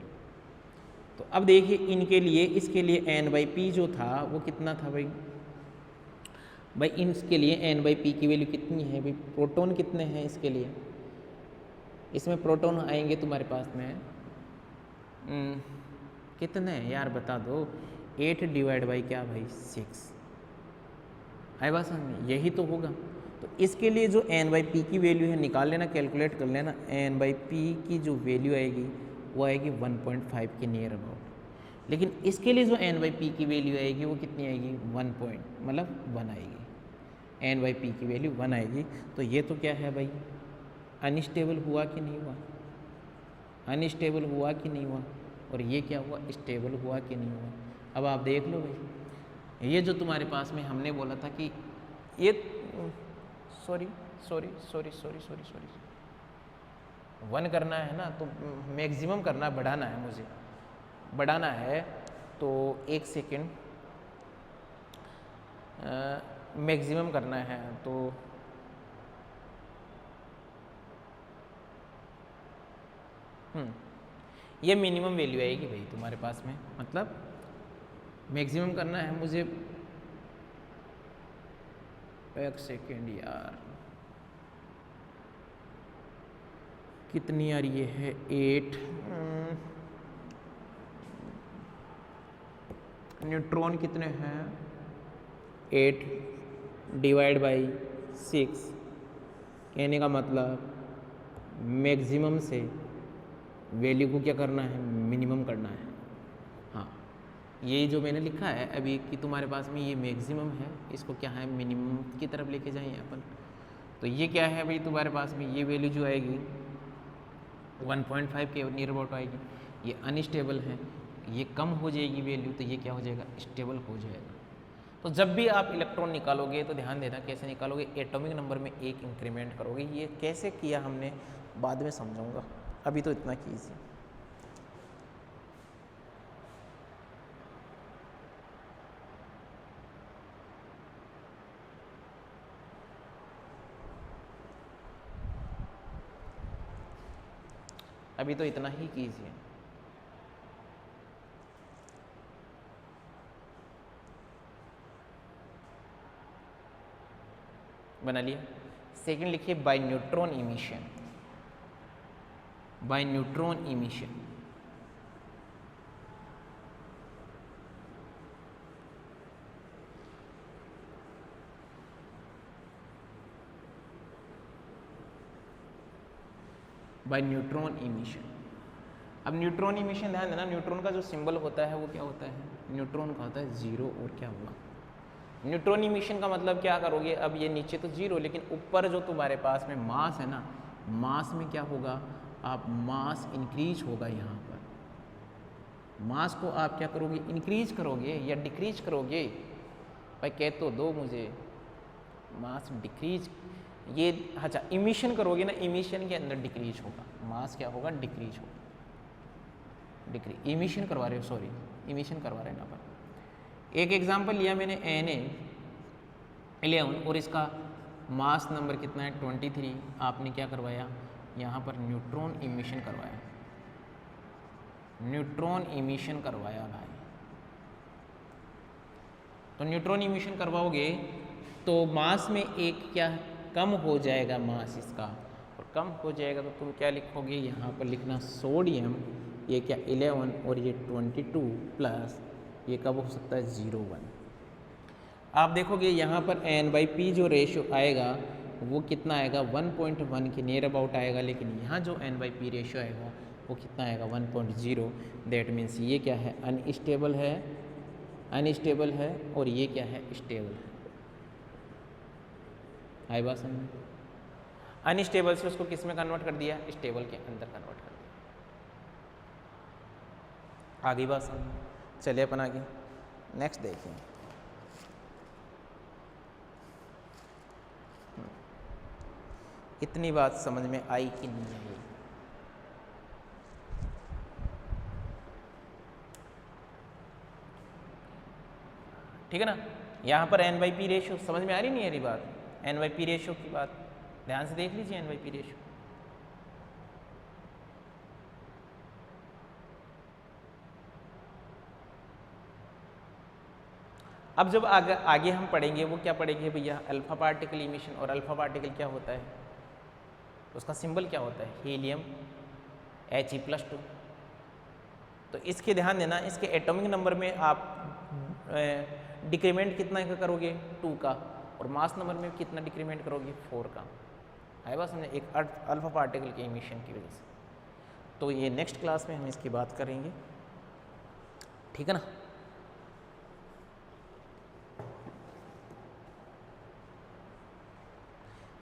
तो अब देखिए इनके लिए, इसके लिए N/P जो था वो कितना था भाई, इसके लिए N/P की वैल्यू कितनी है भाई, प्रोटॉन कितने हैं इसके लिए, इसमें प्रोटॉन आएंगे तुम्हारे पास में कितने यार बता दो, 8 डिवाइड बाई क्या भाई 6, है बात समझ? यही तो होगा। तो इसके लिए जो N/P की वैल्यू है निकाल लेना, कैलकुलेट कर लेना, N/P की जो वैल्यू आएगी वो आएगी 1.5 के नियर अबाउट। लेकिन इसके लिए जो N/P की वैल्यू आएगी वो कितनी आएगी, 1 आएगी, N/P की वैल्यू 1 आएगी। तो ये तो क्या है भाई, अनस्टेबल हुआ कि नहीं हुआ, अनस्टेबल हुआ कि नहीं हुआ, और ये क्या हुआ, स्टेबल हुआ कि नहीं हुआ। अब आप देख लो भाई, ये जो तुम्हारे पास में हमने बोला था कि ये सॉरी 1 करना है ना, तो मैक्सिमम करना, बढ़ाना है, मुझे बढ़ाना है, तो 1 सेकेंड, मैक्सिमम करना है तो ये मिनिमम वैल्यू आएगी भाई तुम्हारे पास में, मतलब मैक्सिमम करना है मुझे, 1 सेकेंड यार, कितनी आ रही है 8, न्यूट्रॉन कितने हैं 8 डिवाइड बाई 6, कहने का मतलब मैक्सिमम से वैल्यू को क्या करना है, मिनिमम करना है। हाँ, ये जो मैंने लिखा है अभी कि तुम्हारे पास में ये मैक्सिमम है, इसको क्या है मिनिमम की तरफ लेके जाएं अपन। तो ये क्या है भाई तुम्हारे पास में ये वैल्यू जो आएगी 1.5 के नियर अबाउट आएगी, ये अनस्टेबल है, ये कम हो जाएगी वैल्यू तो ये क्या हो जाएगा, स्टेबल हो जाएगा। तो जब भी आप इलेक्ट्रॉन निकालोगे तो ध्यान देना कैसे निकालोगे, एटॉमिक नंबर में एक इंक्रीमेंट करोगे। ये कैसे किया हमने बाद में समझाऊंगा, अभी तो इतना कीजिए। अभी तो इतना ही कीजिए। बना लिया। सेकंड लिखिए by neutron emission, by neutron emission. By neutron emission. अब न्यूट्रॉन इमिशन ध्यान देना, न्यूट्रॉन का जो सिंबल होता है वो क्या होता है, न्यूट्रॉन का होता है जीरो, और क्या होगा न्यूट्रॉन इमिशन का मतलब क्या करोगे, अब ये नीचे तो जीरो, लेकिन ऊपर जो तुम्हारे पास में मास है ना, मास में क्या होगा, आप मास इंक्रीज होगा। यहाँ पर मास को आप क्या करोगे, इंक्रीज करोगे या डिक्रीज करोगे, भाई कह तो दो मुझे, मास डिक्रीज, ये अच्छा इमिशन करोगे ना, इमिशन के अंदर डिक्रीज होगा, मास क्या होगा, डिक्रीज होगा, डिक्रीज इमिशन करवा रहे हो, सॉरी इमिशन करवा रहे हैं यहाँ पर। एक एग्जांपल लिया मैंने Na11 और इसका मास नंबर कितना है 23, आपने क्या करवाया यहाँ पर न्यूट्रॉन इमिशन करवाया, न्यूट्रॉन इमिशन करवाया भाई। तो न्यूट्रॉन इमिशन करवाओगे तो मास में एक क्या कम हो जाएगा, मास इसका, और कम हो जाएगा तो तुम क्या लिखोगे, यहाँ पर लिखना सोडियम, ये क्या 11 और ये 22 प्लस ये कब हो सकता है 0.1। आप देखोगे यहाँ पर N/P जो रेशियो आएगा वो कितना आएगा 1.1 के नियर अबाउट आएगा, लेकिन यहाँ जो N/P रेशियो आएगा वो कितना आएगा 1.0। दैट मीन्स ये क्या है, अनस्टेबल है, अनस्टेबल है, और ये क्या है, स्टेबल है। आई बात समझ, अनस्टेबल से उसको किस में कन्वर्ट कर दिया, स्टेबल के अंदर कन्वर्ट कर दिया। आगे बात समझ, चलिए अपन आगे नेक्स्ट देखिए। इतनी बात समझ में आई कि नहीं आई, ठीक है ना। यहाँ पर N/P रेशियो समझ में आ रही नहीं आ रही बात, N/P रेशियो की बात ध्यान से देख लीजिए, N/P रेशियो। अब जब आगे हम पढ़ेंगे वो क्या पढ़ेंगे भैया, अल्फा पार्टिकल इमिशन, और अल्फा पार्टिकल क्या होता है, उसका सिंबल क्या होता है, हीलियम He+2। तो इसके ध्यान देना, इसके एटॉमिक नंबर में आप डिक्रीमेंट कितना का करोगे 2 का, और मास नंबर में कितना डिक्रीमेंट करोगे 4 का। है बस हमने एक अल्फा पार्टिकल के इमिशन की वजह से। तो ये नेक्स्ट क्लास में हम इसकी बात करेंगे, ठीक है ना।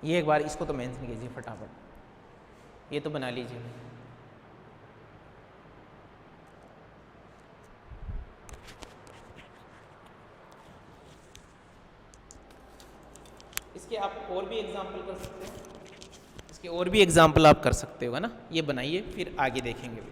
ये एक बार इसको तो मेंशन कीजिए फटाफट, ये तो बना लीजिए। इसके आप और भी एग्जाम्पल कर सकते हो, इसके और भी एग्जाम्पल आप कर सकते हो, है ना। ये बनाइए फिर आगे देखेंगे भी।